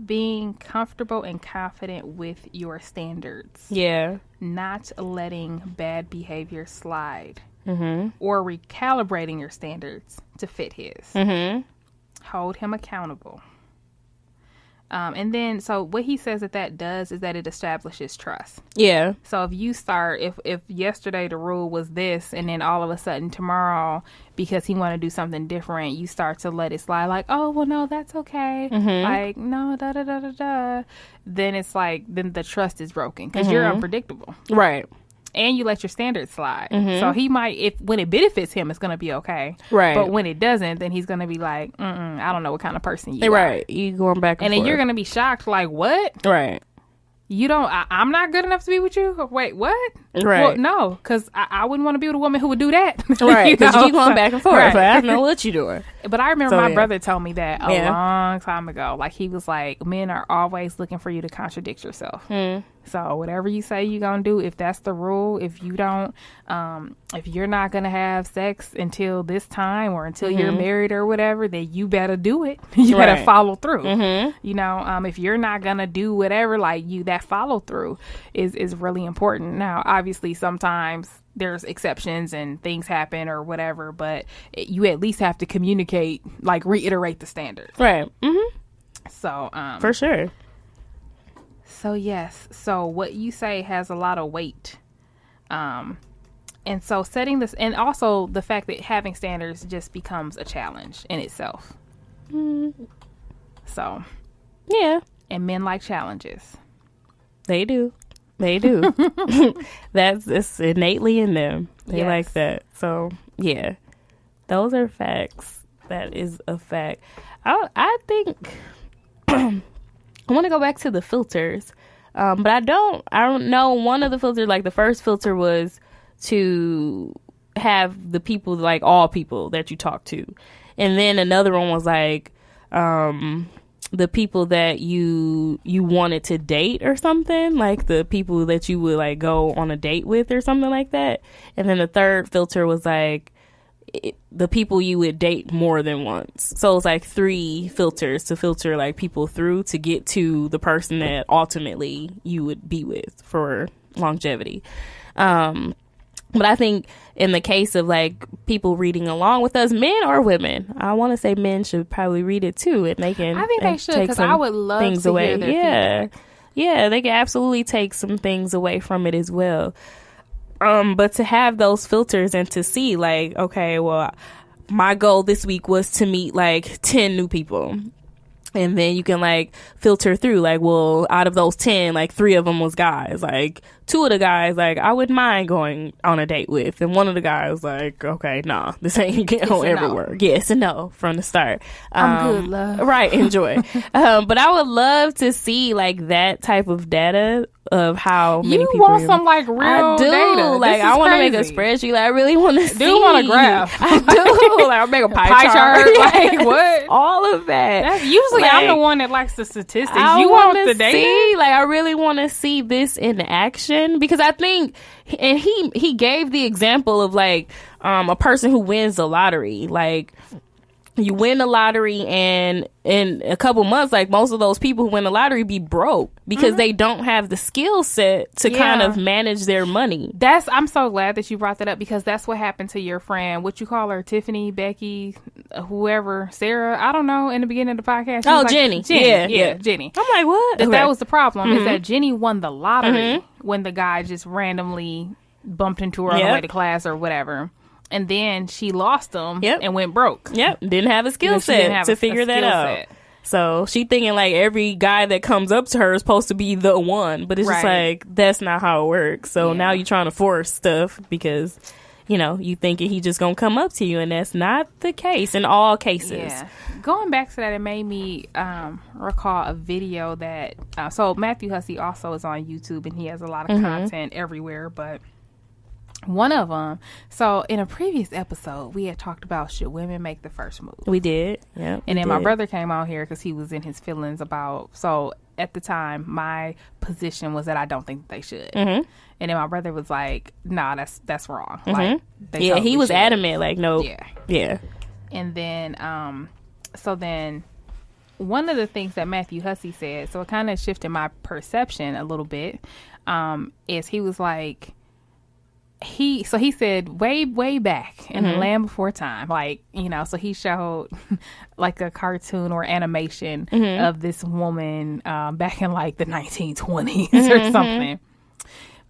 Being comfortable and confident with your standards. Yeah. Not letting bad behavior slide. Mm-hmm. Or recalibrating your standards to fit his. Mm-hmm. Hold him accountable. And then, so what he says that does is that it establishes trust. Yeah. So if you start, if yesterday the rule was this, and then all of a sudden tomorrow, because he want to do something different, you start to let it slide, like, oh, well, no, that's okay. Mm-hmm. Like, no, da-da-da-da-da. Then it's like, then the trust is broken because you're unpredictable. Right. And you let your standards slide. Mm-hmm. So he might, when it benefits him, it's going to be okay. Right. But when it doesn't, then he's going to be like, I don't know what kind of person you are. Right. You going back and then forth. you're going to be shocked, like, what? Right. You don't, I'm not good enough to be with you? Wait, what? Right. Well, no, because I wouldn't want to be with a woman who would do that. Right. Because you keep going back and forth. Right. Like, I don't know what you're doing. But I remember my brother told me that a Yeah. long time ago. Like, he was like, men are always looking for you to contradict yourself. So whatever you say you're going to do, if that's the rule, if you don't, if you're not going to have sex until this time or until you're married or whatever, then you better do it. You better follow through. You know, if you're not going to do whatever, like that follow through is really important. Now, obviously, sometimes there's exceptions and things happen or whatever, but you at least have to communicate, like reiterate the standard. Right. Mm-hmm. So, for sure. So yes, so what you say has a lot of weight. And so setting this, and also the fact that having standards just becomes a challenge in itself. So. Yeah. And men like challenges. They do. They do. It's innately in them. They like that. So yeah, those are facts. That is a fact. I think I want to go back to the filters, but I don't know. One of the filters, like the first filter, was to have the people, like all people that you talk to, and then another one was like the people that you wanted to date or something, like the people that you would like go on a date with or something like that. And then the third filter was like the people you would date more than once. So it's like 3 filters to filter like people through to get to the person that ultimately you would be with for longevity. But I think in the case of like people reading along with us, men or women, I want to say men should probably read it too, and they can. I think they should, because I would love things to away. hear their feedback. Yeah, they can absolutely take some things away from it as well. But to have those filters and to see like, okay, well, my goal this week was to meet like 10 new people. And then you can like filter through like, well, out of those 10, like 3 of them was guys. Like 2 of the guys, like I wouldn't mind going on a date with. And one of the guys like, okay, nah, this ain't gonna ever work. Yes and no from the start. I'm good, love. Right, enjoy. But I would love to see like that type of data of how many people. You want some like real I do. data. Like I want to make a spreadsheet. Like, I really want to see. Do want a graph. I do. Like I'll make a pie chart. Like what? All of that. That's usually I'm the one that likes the statistics. I you want the data? See, like I really want to see this in action, because I think, and he gave the example of like a person who wins the lottery. Like you win the lottery, and in a couple months, like most of those people who win the lottery be broke because they don't have the skill set to kind of manage their money. I'm so glad that you brought that up, because that's what happened to your friend. What you call her? Tiffany, Becky, whoever, Sarah, I don't know, in the beginning of the podcast. Oh, like, Jenny. Yeah, Jenny. I'm like, what? That was the problem, is that Jenny won the lottery when the guy just randomly bumped into her on the way to class or whatever. And then she lost them and went broke. Didn't have a skill set to figure that out. So she thinking like every guy that comes up to her is supposed to be the one, but it's just like, that's not how it works. So now you're trying to force stuff because, you know, you thinking he just gonna come up to you, and that's not the case in all cases. Yeah. Going back to that, it made me recall a video that so Matthew Hussey also is on YouTube, and he has a lot of content everywhere, but one of them, so in a previous episode we had talked about, should women make the first move? We did. Yeah. And then my brother came on here because he was in his feelings about, so at the time my position was that I don't think they should. And then my brother was like, nah, that's wrong. Like, they he was should. adamant, like, no. Yeah. And then so then one of the things that Matthew Hussey said, so it kind of shifted my perception a little bit, is he was like, he said way back in the Land Before Time, like, you know, so he showed like a cartoon or animation of this woman back in like the 1920s or something.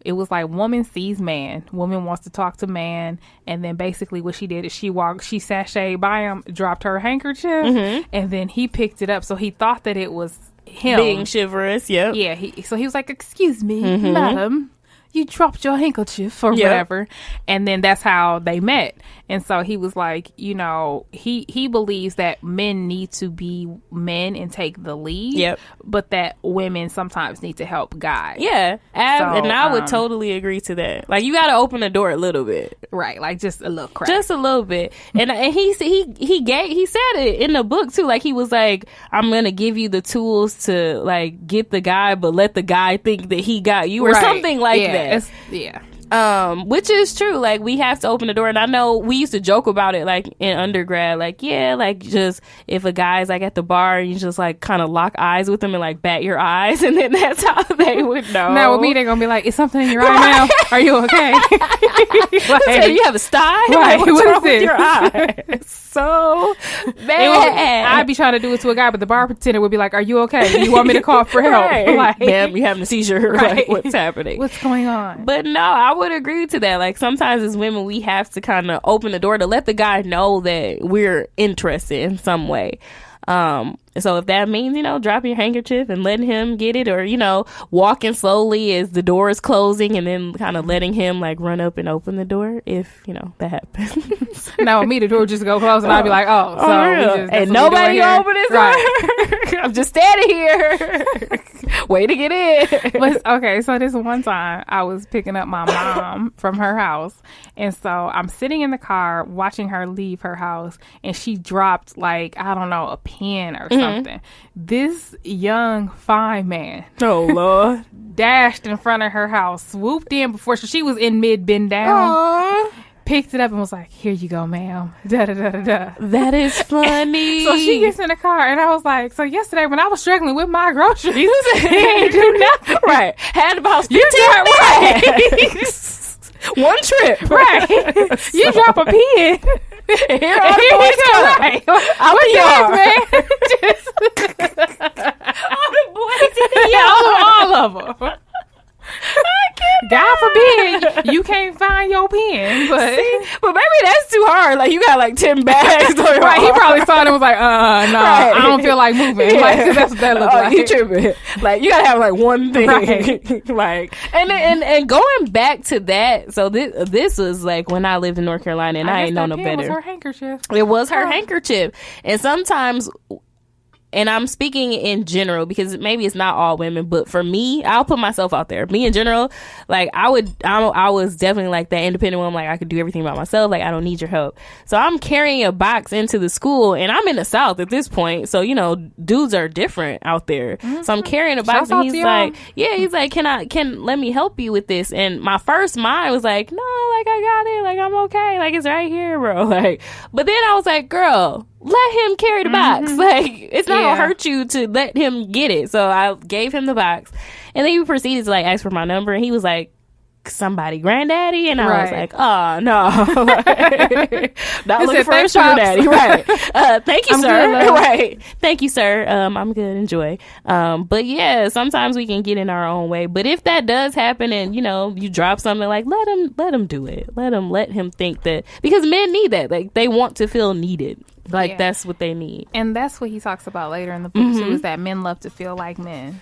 It was like, woman sees man, woman wants to talk to man, and then basically what she did is she sashayed by him, dropped her handkerchief, and then he picked it up. So he thought that it was him being chivalrous. Yeah. So he was like, excuse me, madam, you dropped your handkerchief or whatever. And then that's how they met. And so he was like, you know, he believes that men need to be men and take the lead, but that women sometimes need to help guide. Yeah. And I would totally agree to that. Like, you got to open the door a little bit. Right. Like, just a little crack. Just a little bit. And he said it in the book too. Like, he was like, I'm going to give you the tools to like get the guy, but let the guy think that he got you or something like that. Which is true. Like, we have to open the door. And I know we used to joke about it, like, in undergrad. Like, yeah, like, just if a guy's, like, at the bar and you just, like, kind of lock eyes with them and, like, bat your eyes. And then that's how they would know. Now, with me, they're going to be like, is something in your eye now? Are you okay? Like, you have a sty? Right. Like, what's wrong with your eye? So bad. I'd be trying to do it to a guy, but the bar attendant would be like, are you okay? Do you want me to call for help? Like, ma'am, you having a seizure? Like, what's happening? What's going on? But no, I would agree to that. Like, sometimes as women, we have to kind of open the door to let the guy know that we're interested in some way. So if that means, you know, dropping your handkerchief and letting him get it, or, you know, walking slowly as the door is closing and then kind of letting him like run up and open the door, if, you know, that happens. Now with me, the door would just go close and I'd be like, and nobody open his door. I'm just standing here. Way to get in. But, okay, so this one time I was picking up my mom from her house, and so I'm sitting in the car watching her leave her house, and she dropped, like, I don't know, a pen or something. This young fine man, oh Lord, dashed in front of her house, swooped in before she was in mid bend down, picked it up and was like, here you go, ma'am. Da da da da da. That is funny. So she gets in the car and I was like, so yesterday when I was struggling with my groceries, he ain't do nothing. Right. Had about 15 bags. One trip. Right. You drop a pen. Here all the boys come. Right. Out the yard. Man. All the boys in the yard. All of them. God forbid you can't find your pen, but maybe that's too hard. Like, you got like 10 bags. Right, he probably saw it and was like, no, I don't feel like moving. Yeah. Like, that's what that looks like. You tripping. Like, you gotta have like one thing. Right. Like, and going back to that, so this was like when I lived in North Carolina, and I ain't know no better. It was her handkerchief. It was her handkerchief. And sometimes, and I'm speaking in general because maybe it's not all women, but for me, I'll put myself out there. Me in general, like, I was definitely like that independent woman. Like, I could do everything by myself. Like, I don't need your help. So I'm carrying a box into the school, and I'm in the South at this point. So, you know, dudes are different out there. Mm-hmm. So I'm carrying a box, and he's like, can let me help you with this? And my first mind was like, no, like, I got it. Like, I'm okay. Like, it's right here, bro. Like, but then I was like, girl, let him carry the box. Like, it's not gonna hurt you to let him get it. So I gave him the box, and then he proceeded to like ask for my number, and he was like, somebody granddaddy, and I was like, oh no. Not looking for a sugar daddy. Right. Thank you, sir. Right. Thank you, sir. I'm good, enjoy. But yeah, sometimes we can get in our own way, but if that does happen and, you know, you drop something, like, let him do it. Let him think that, because men need that. Like, they want to feel needed. Like, that's what they need. And that's what he talks about later in the book, too, is that men love to feel like men.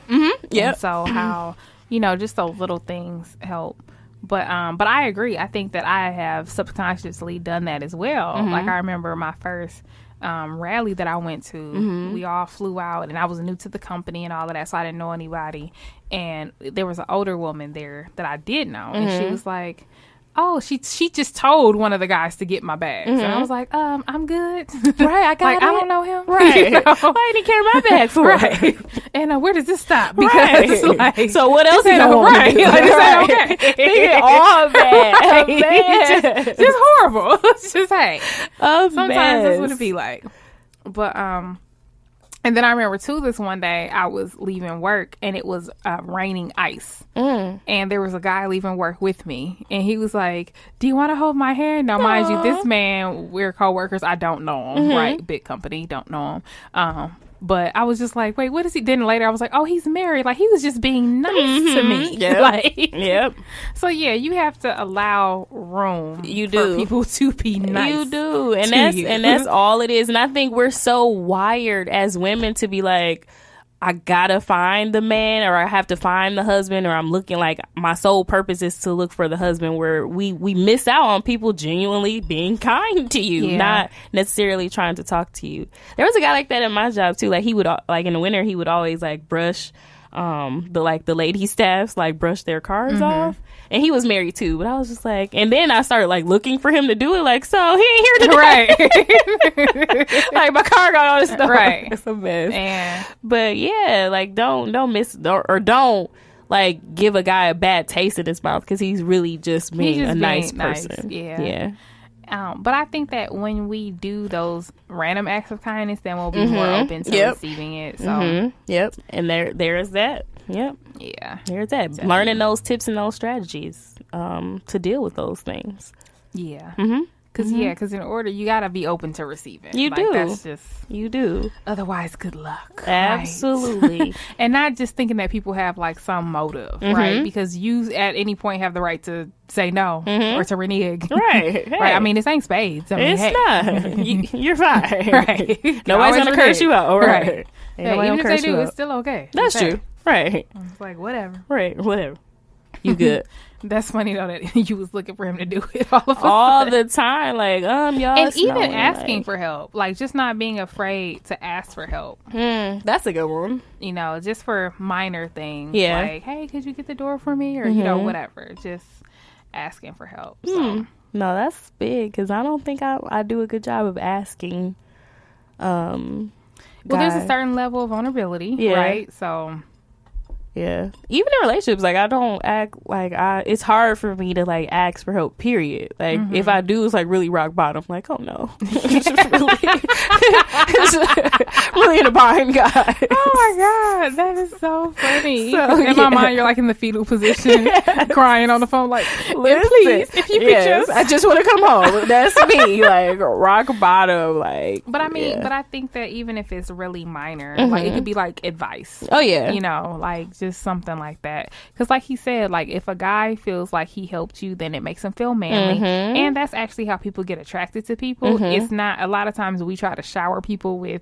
Yeah. So how, just those little things help. But I agree. I think that I have subconsciously done that as well. Like, I remember my first rally that I went to, we all flew out, and I was new to the company and all of that, so I didn't know anybody. And there was an older woman there that I did know, and she was like, oh, she just told one of the guys to get my bags. And I was like, I'm good. Right, I got like, it. I don't know him. Right. Why didn't he carry my bag for? Right. And where does this stop? Because, like, so what else is going right. on? Like, this ain't okay. They get all bad. Just horrible. It's just, hey. Sometimes That's what it be like. But, and then I remember, too, this one day I was leaving work, and it was raining ice. And there was a guy leaving work with me, and he was like, do you want to hold my hand? Now, mind you, this man, we're co-workers. I don't know him, right? Big company, don't know him. But I was just like, wait, what is he? Then later I was like, oh, he's married. Like, he was just being nice to me. Yep. Like, so, yeah, you have to allow room for people to be nice. You do. And that's all it is. And I think we're so wired as women to be like, I gotta find the man, or I have to find the husband, or I'm looking like my sole purpose is to look for the husband, where we miss out on people genuinely being kind to you, not necessarily trying to talk to you. There was a guy like that in my job too. Like, he would, like, in the winter, he would always like brush the lady staffs, like, brush their cars off. And he was married too, but I was just like, and then I started like looking for him to do it, like, so he ain't here today. Right. Like, my car got all this stuff. Right. It's a mess. But yeah, like, don't like give a guy a bad taste in his mouth because he's really just being a nice person. Yeah. But I think that when we do those random acts of kindness, then we'll be more open to receiving it. So and there is that. Yep. Yeah. There's that. Definitely. Learning those tips and those strategies to deal with those things. Yeah. Because in order, you got to be open to receiving. You do. That's just, you do. Otherwise, good luck. Absolutely. Right? And not just thinking that people have like some motive, right? Because you at any point have the right to say no or to renege. Right. Hey. Right. I mean, this ain't spades. I mean, it's not. You're fine. Right. Nobody's going to curse you out. Right. Hey, even if they do, it's still okay. That's true. Right. It's like, whatever. Right. Whatever. You good. That's funny though that you was looking for him to do it all the time, like y'all, and even asking for help, like just not being afraid to ask for help. That's a good one. Just for minor things, yeah. Like, hey, could you get the door for me, or whatever. Just asking for help. So. No, that's big because I don't think I do a good job of asking. Well, there's a certain level of vulnerability, right? So. Yeah. Even in relationships, like, I don't act like it's hard for me to like ask for help, period. Like, if I do, it's like really rock bottom. Like, oh no. It's really in a bind, guys. Oh my God. That is so funny. So, in my mind, you're like in the fetal position, crying on the phone, like, please, if you could just. I just want to come home. That's me. Like, rock bottom. Like, but I mean, but I think that even if it's really minor, like, it could be like advice. Oh, yeah. Like, just something like that, because like he said, like, if a guy feels like he helped you, then it makes him feel manly, and that's actually how people get attracted to people. It's not, a lot of times we try to shower people with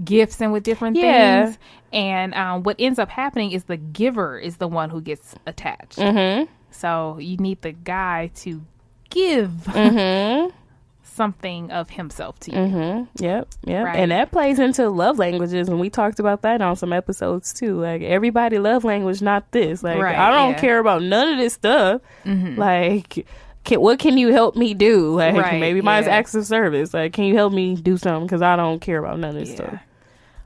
gifts and with different things, and what ends up happening is the giver is the one who gets attached. So you need the guy to give something of himself to you. Yep. Right. And that plays into love languages, and we talked about that on some episodes too. Like, everybody love language, not this. Like, I don't care about none of this stuff. Like, what can you help me do? Like, maybe mine's acts of service. Like, can you help me do something? Because I don't care about none of this stuff.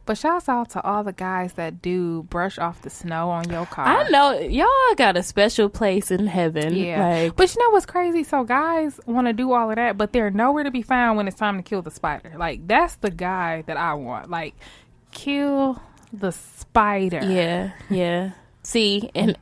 But shouts out to all the guys that do brush off the snow on your car. I know. Y'all got a special place in heaven. Yeah. Like, but you know what's crazy? So guys want to do all of that, but they're nowhere to be found when it's time to kill the spider. Like, that's the guy that I want. Like, kill the spider. Yeah. See, and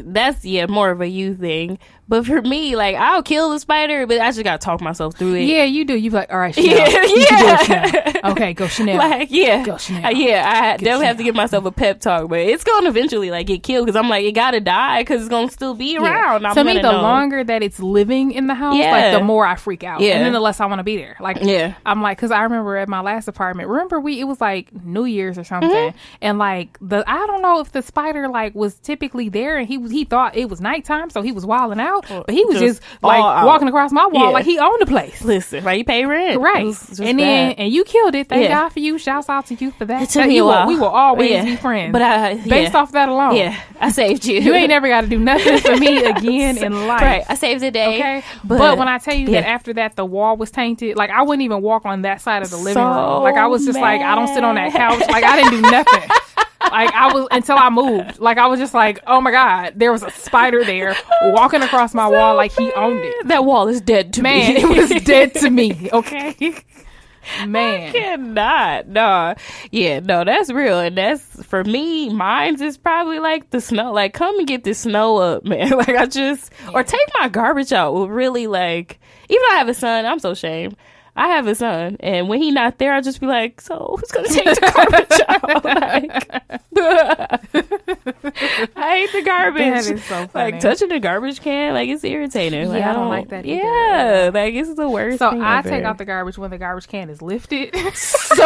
that's more of a you thing. But for me, like, I'll kill the spider, but I just gotta talk myself through it. Yeah, you do. You be like, all right, Chanel. You can do it, Chanel. Okay, go Chanel. Like, go Chanel. I definitely have to give myself a pep talk, but it's gonna eventually like get killed because I'm like, it gotta die because it's gonna still be around. To me, the longer that it's living in the house, like the more I freak out, and then the less I want to be there. Like, I'm like, because I remember at my last apartment, it was like New Year's or something, and like I don't know if the spider like was typically there, and he thought it was nighttime, so he was wilding out. But he was just like walking across my wall like he owned the place. Listen, like you pay rent, right? And you killed it. Thank God for you. Shouts out to you for that. It took me a while. We will always be friends. But based off that alone, I saved you. You ain't never got to do nothing for me again in life. Right, I saved the day. Okay, but when I tell you that after that the wall was tainted, like I wouldn't even walk on that side of the living room. Like I was just like, I don't sit on that couch. Like I didn't do nothing. Like I was until I moved. Like I was just like, oh my God, there was a spider there walking across my wall like he owned it. That wall is dead to me. Man, it was dead to me. Okay. Man. I cannot. No. Yeah, no, that's real. And that's for me, mine's is probably like the snow. Like come and get the snow up, man. Like or take my garbage out will really like, even though I have a son, I'm so ashamed. I have a son, and when he not there, I'll just be like, so who's going to take the garbage out? Like, I hate the garbage. That is so funny. Like, touching the garbage can, like, it's irritating. Like, I don't like that either. Yeah, like, it's the worst So thing I ever. take out the garbage when the garbage can is lifted. So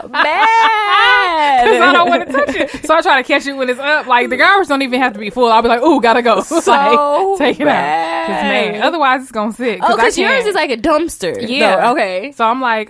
mad. Because I don't want to touch it. So I try to catch it when it's up. Like, the garbage don't even have to be full. I'll be like, ooh, gotta go. So like, take it bad. out. Because, man, otherwise it's going to sit. Because yours is like a dumpster. Yeah. No, okay. So I'm like,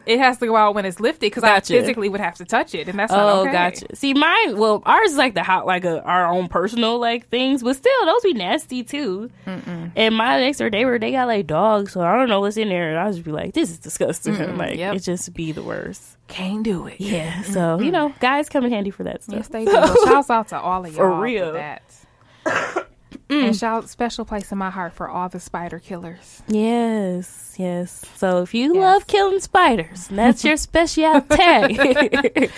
it has to go out when it's lifted because I physically would have to touch it, and that's not okay. Gotcha. See, ours is like our own personal like things, but still, those be nasty too. And my next door neighbor, they got like dogs, so I don't know what's in there, and I just be like, this is disgusting. Like it just be the worst. Can't do it. Yeah. So guys come in handy for that stuff. Yes, they do. Well, shouts out to all of y'all for real. For that. And special place in my heart for all the spider killers. Yes. So if you love killing spiders, that's your specialty. I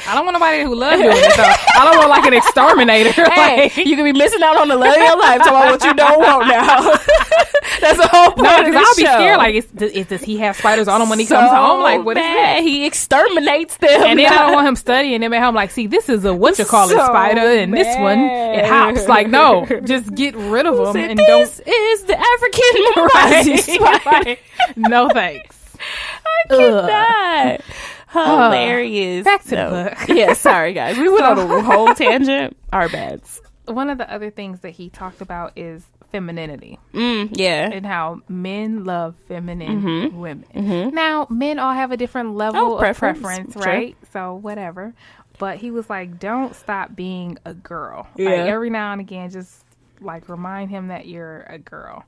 don't want nobody who loves doing it, though. I don't want like an exterminator. Hey, like, you could be missing out on the love of your life talking about what you don't want now. That's the whole point of this I'll be show. scared. Like, does he have spiders on him when he comes home? Like, what is that? He exterminates them. And then I don't want him studying them at home. Like, see, this is a spider, and this one, it hops. Like, no, just get rid of them. And this is the African Marazi spider. No thanks. I cannot. Hilarious. Back to the book. Yeah, sorry guys. We went on a whole tangent. Our bads. One of the other things that he talked about is femininity. Yeah. And how men love feminine women. Now, men all have a different level of preference, right? So, whatever. But he was like, don't stop being a girl. Yeah. Like, every now and again, just like remind him that you're a girl.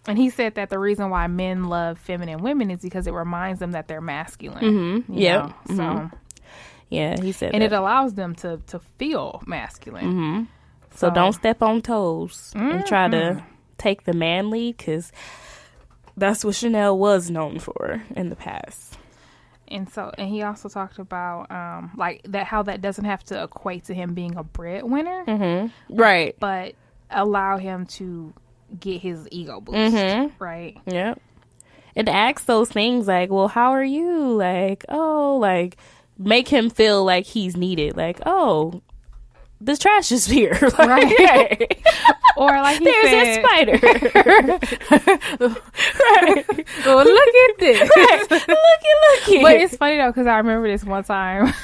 And he said that the reason why men love feminine women is because it reminds them that they're masculine. Yeah. So yeah, he said and that. it allows them to feel masculine. So don't step on toes and try to take the manly, because that's what Chanel was known for in the past. And he also talked about like that, how that doesn't have to equate to him being a breadwinner, right? But allow him to get his ego boost, right? Yeah. And ask those things like, well, how are you? Like, oh, like make him feel like he's needed. Like, oh, the trash is here, like, right? Or like there's a spider. Right. Well, look at this. Right. Look. But it's funny though, because I remember this one time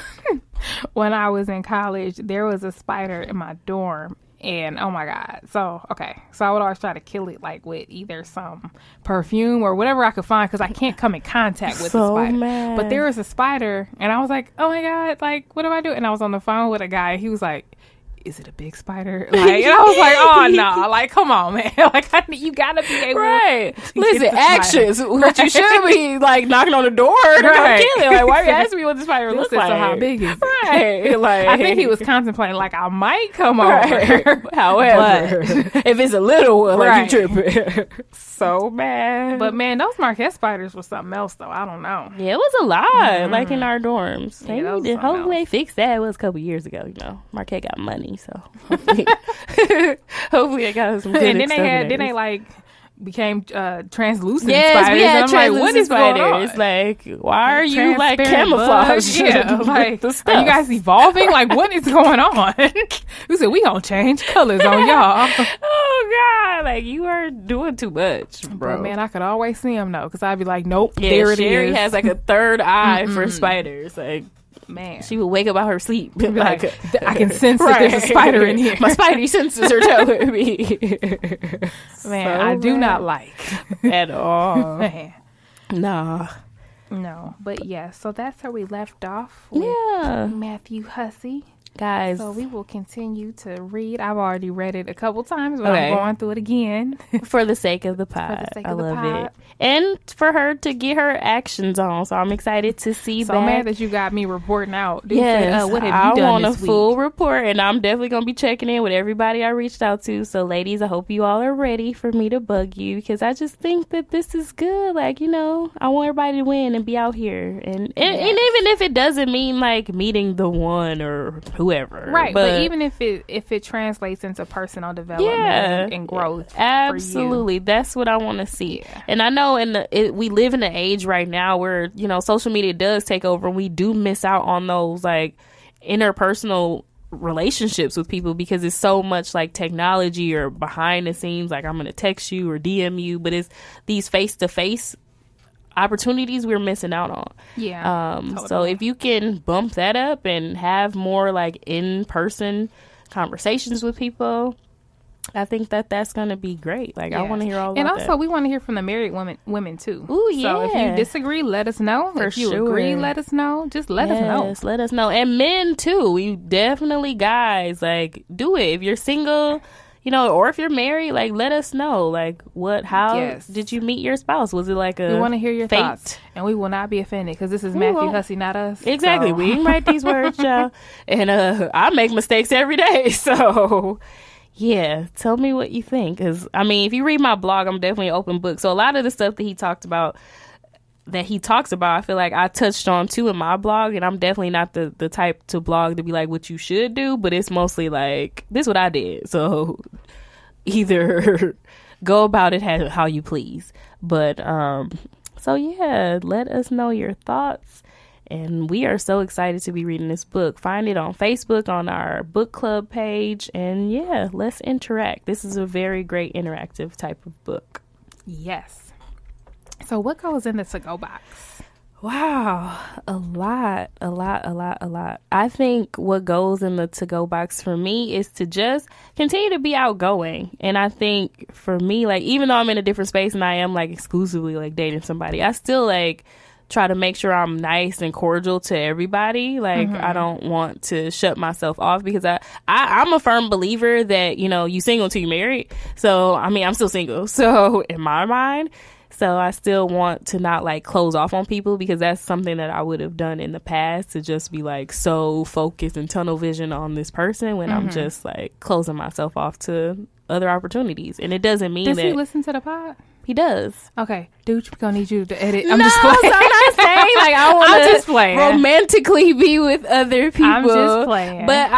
when I was in college, there was a spider in my dorm. And oh my God. So I would always try to kill it like with either some perfume or whatever I could find, because I can't come in contact with the spider. Mad. But there was a spider and I was like, oh my God, like what do I do? And I was on the phone with a guy. He was like, is it a big spider? Like, and I was like, oh no, like come on, man, like you gotta be able, right? Listen, actions. What you should be like knocking on the door to come kill it. Like, why are you asking me what the spider looks like? So how big is it? Right? Like, I think he was contemplating, like, I might come over. However, if it's a little one, like you tripping. So bad. But man, those Marquette spiders was something else, though. I don't know. Yeah, it was a lot, like in our dorms. Yeah, hopefully they fixed that. It was a couple years ago. You know, Marquette got money, so hopefully they got some good. And then they like became translucent yes, spiders. We had and I'm translucent like, what is spiders. Like, why are you like camouflaged? Yeah, like, the stuff? Are you guys evolving? Like, what is going on? We said we gonna change colors on y'all. Oh God, like you are doing too much, bro. But man, I could always see them though, because I'd be like, nope, yeah, there it Sherry is. has like a third eye for spiders. Like, man, she would wake up out her sleep like I can sense that there's a spider in here. My spidey senses are telling me. Man, I do not like at all. Man. No, but yeah, so that's where we left off with Matthew Hussey. Guys, so we will continue to read. I've already read it a couple times, but I'm going through it again for the sake of the pod. I love it, and for her to get her actions on. So I'm excited to see. So mad that you got me reporting out. Yes, what have you done want this a week? full report, and I'm definitely gonna be checking in with everybody I reached out to. So, ladies, I hope you all are ready for me to bug you, because I just think that this is good. Like, you know, I want everybody to win and be out here, and even if it doesn't mean like meeting the one or whoever, right? But even if it translates into personal development and growth, absolutely, that's what I want to see. And I know we live in an age right now where, you know, social media does take over, and we do miss out on those like interpersonal relationships with people, because it's so much like technology or behind the scenes, like I'm gonna text you or DM you, but it's these face-to-face opportunities we're missing out on. Totally. So if you can bump that up and have more like in-person conversations with people, I think that's gonna be great. Like, I want to hear all about and that. also we want to hear from the married women too. Ooh, yeah. So if you disagree, let us know. If you agree, let us know. Just let us know. Let us know. And men too. We definitely, guys, like, do it. If you're single, you know, or if you're married, like, let us know. Like, how did you meet your spouse? Was it like we want to hear your fate? Thoughts, and we will not be offended, because this is Matthew Hussey, not us. Exactly. So. We didn't write these words, y'all. And I make mistakes every day, so yeah, tell me what you think. Because I mean, if you read my blog, I'm definitely an open book. So a lot of the stuff that he talks about, I feel like I touched on too in my blog, and I'm definitely not the type to blog to be like what you should do, but it's mostly like, this is what I did, so either go about it how you please. But so yeah, let us know your thoughts, and we are so excited to be reading this book. Find it on Facebook on our book club page, and yeah, let's interact. This is a very great interactive type of book. Yes. So what goes in the to-go box? Wow, a lot. I think what goes in the to-go box for me is to just continue to be outgoing. And I think for me, like, even though I'm in a different space and I am like exclusively like dating somebody, I still like try to make sure I'm nice and cordial to everybody. Like, I don't want to shut myself off, because I'm a firm believer that, you know, you single till you married. So, I mean, I'm still single. So in my mind, so I still want to not like close off on people, because that's something that I would have done in the past, to just be like so focused and tunnel vision on this person when I'm just like closing myself off to other opportunities. And it doesn't mean Does that he listen to the pod? He does. Okay, dude, we're gonna need you to edit. I'm just playing. So I'm not saying like I want to romantically be with other people. I'm just playing. But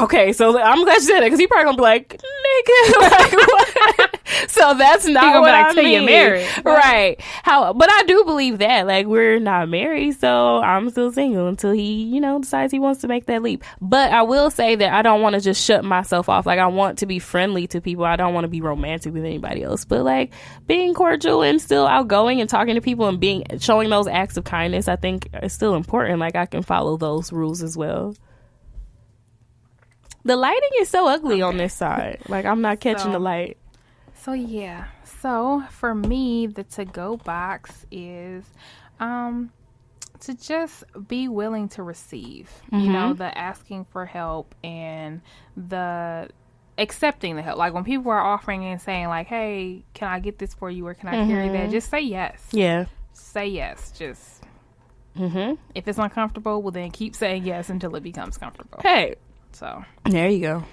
okay, so I'm glad you said that, because he probably gonna be like, nigga, like, what? So that's not what I mean. You're married, right? But I do believe that, like, we're not married, so I'm still single until he, you know, decides he wants to make that leap. But I will say that I don't want to just shut myself off. Like, I want to be friendly to people. I don't want to be romantic with anybody else. But like, being cordial and still outgoing and talking to people and showing those acts of kindness, I think is still important. Like, I can follow those rules as well. The lighting is so ugly on this side. Like, I'm not catching the light. So yeah. So for me, the to-go box is to just be willing to receive, you know, the asking for help and the accepting the help. Like when people are offering and saying like, hey, can I get this for you or can I carry that? Just say yes. Yeah. Say yes. Just, if it's uncomfortable, well then keep saying yes until it becomes comfortable. Hey. So. There you go.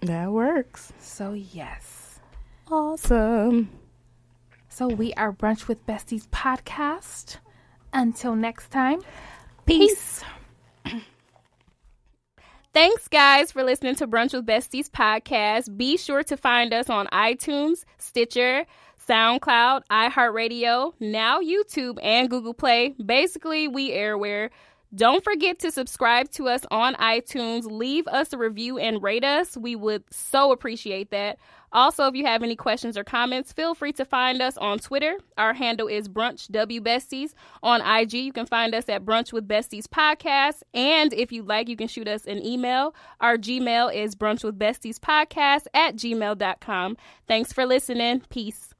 That works. So yes. Awesome. So we are Brunch with Besties podcast. Until next time, peace. Thanks, guys, for listening to Brunch with Besties podcast. Be sure to find us on iTunes, Stitcher, SoundCloud, iHeartRadio, now YouTube, and Google Play. Basically, we airware. Don't forget to subscribe to us on iTunes. Leave us a review and rate us. We would so appreciate that. Also, if you have any questions or comments, feel free to find us on Twitter. Our handle is BrunchWBesties. On IG, you can find us at Brunch with Besties Podcast. And if you'd like, you can shoot us an email. Our Gmail is brunchwithbestiespodcast@gmail.com. Thanks for listening. Peace.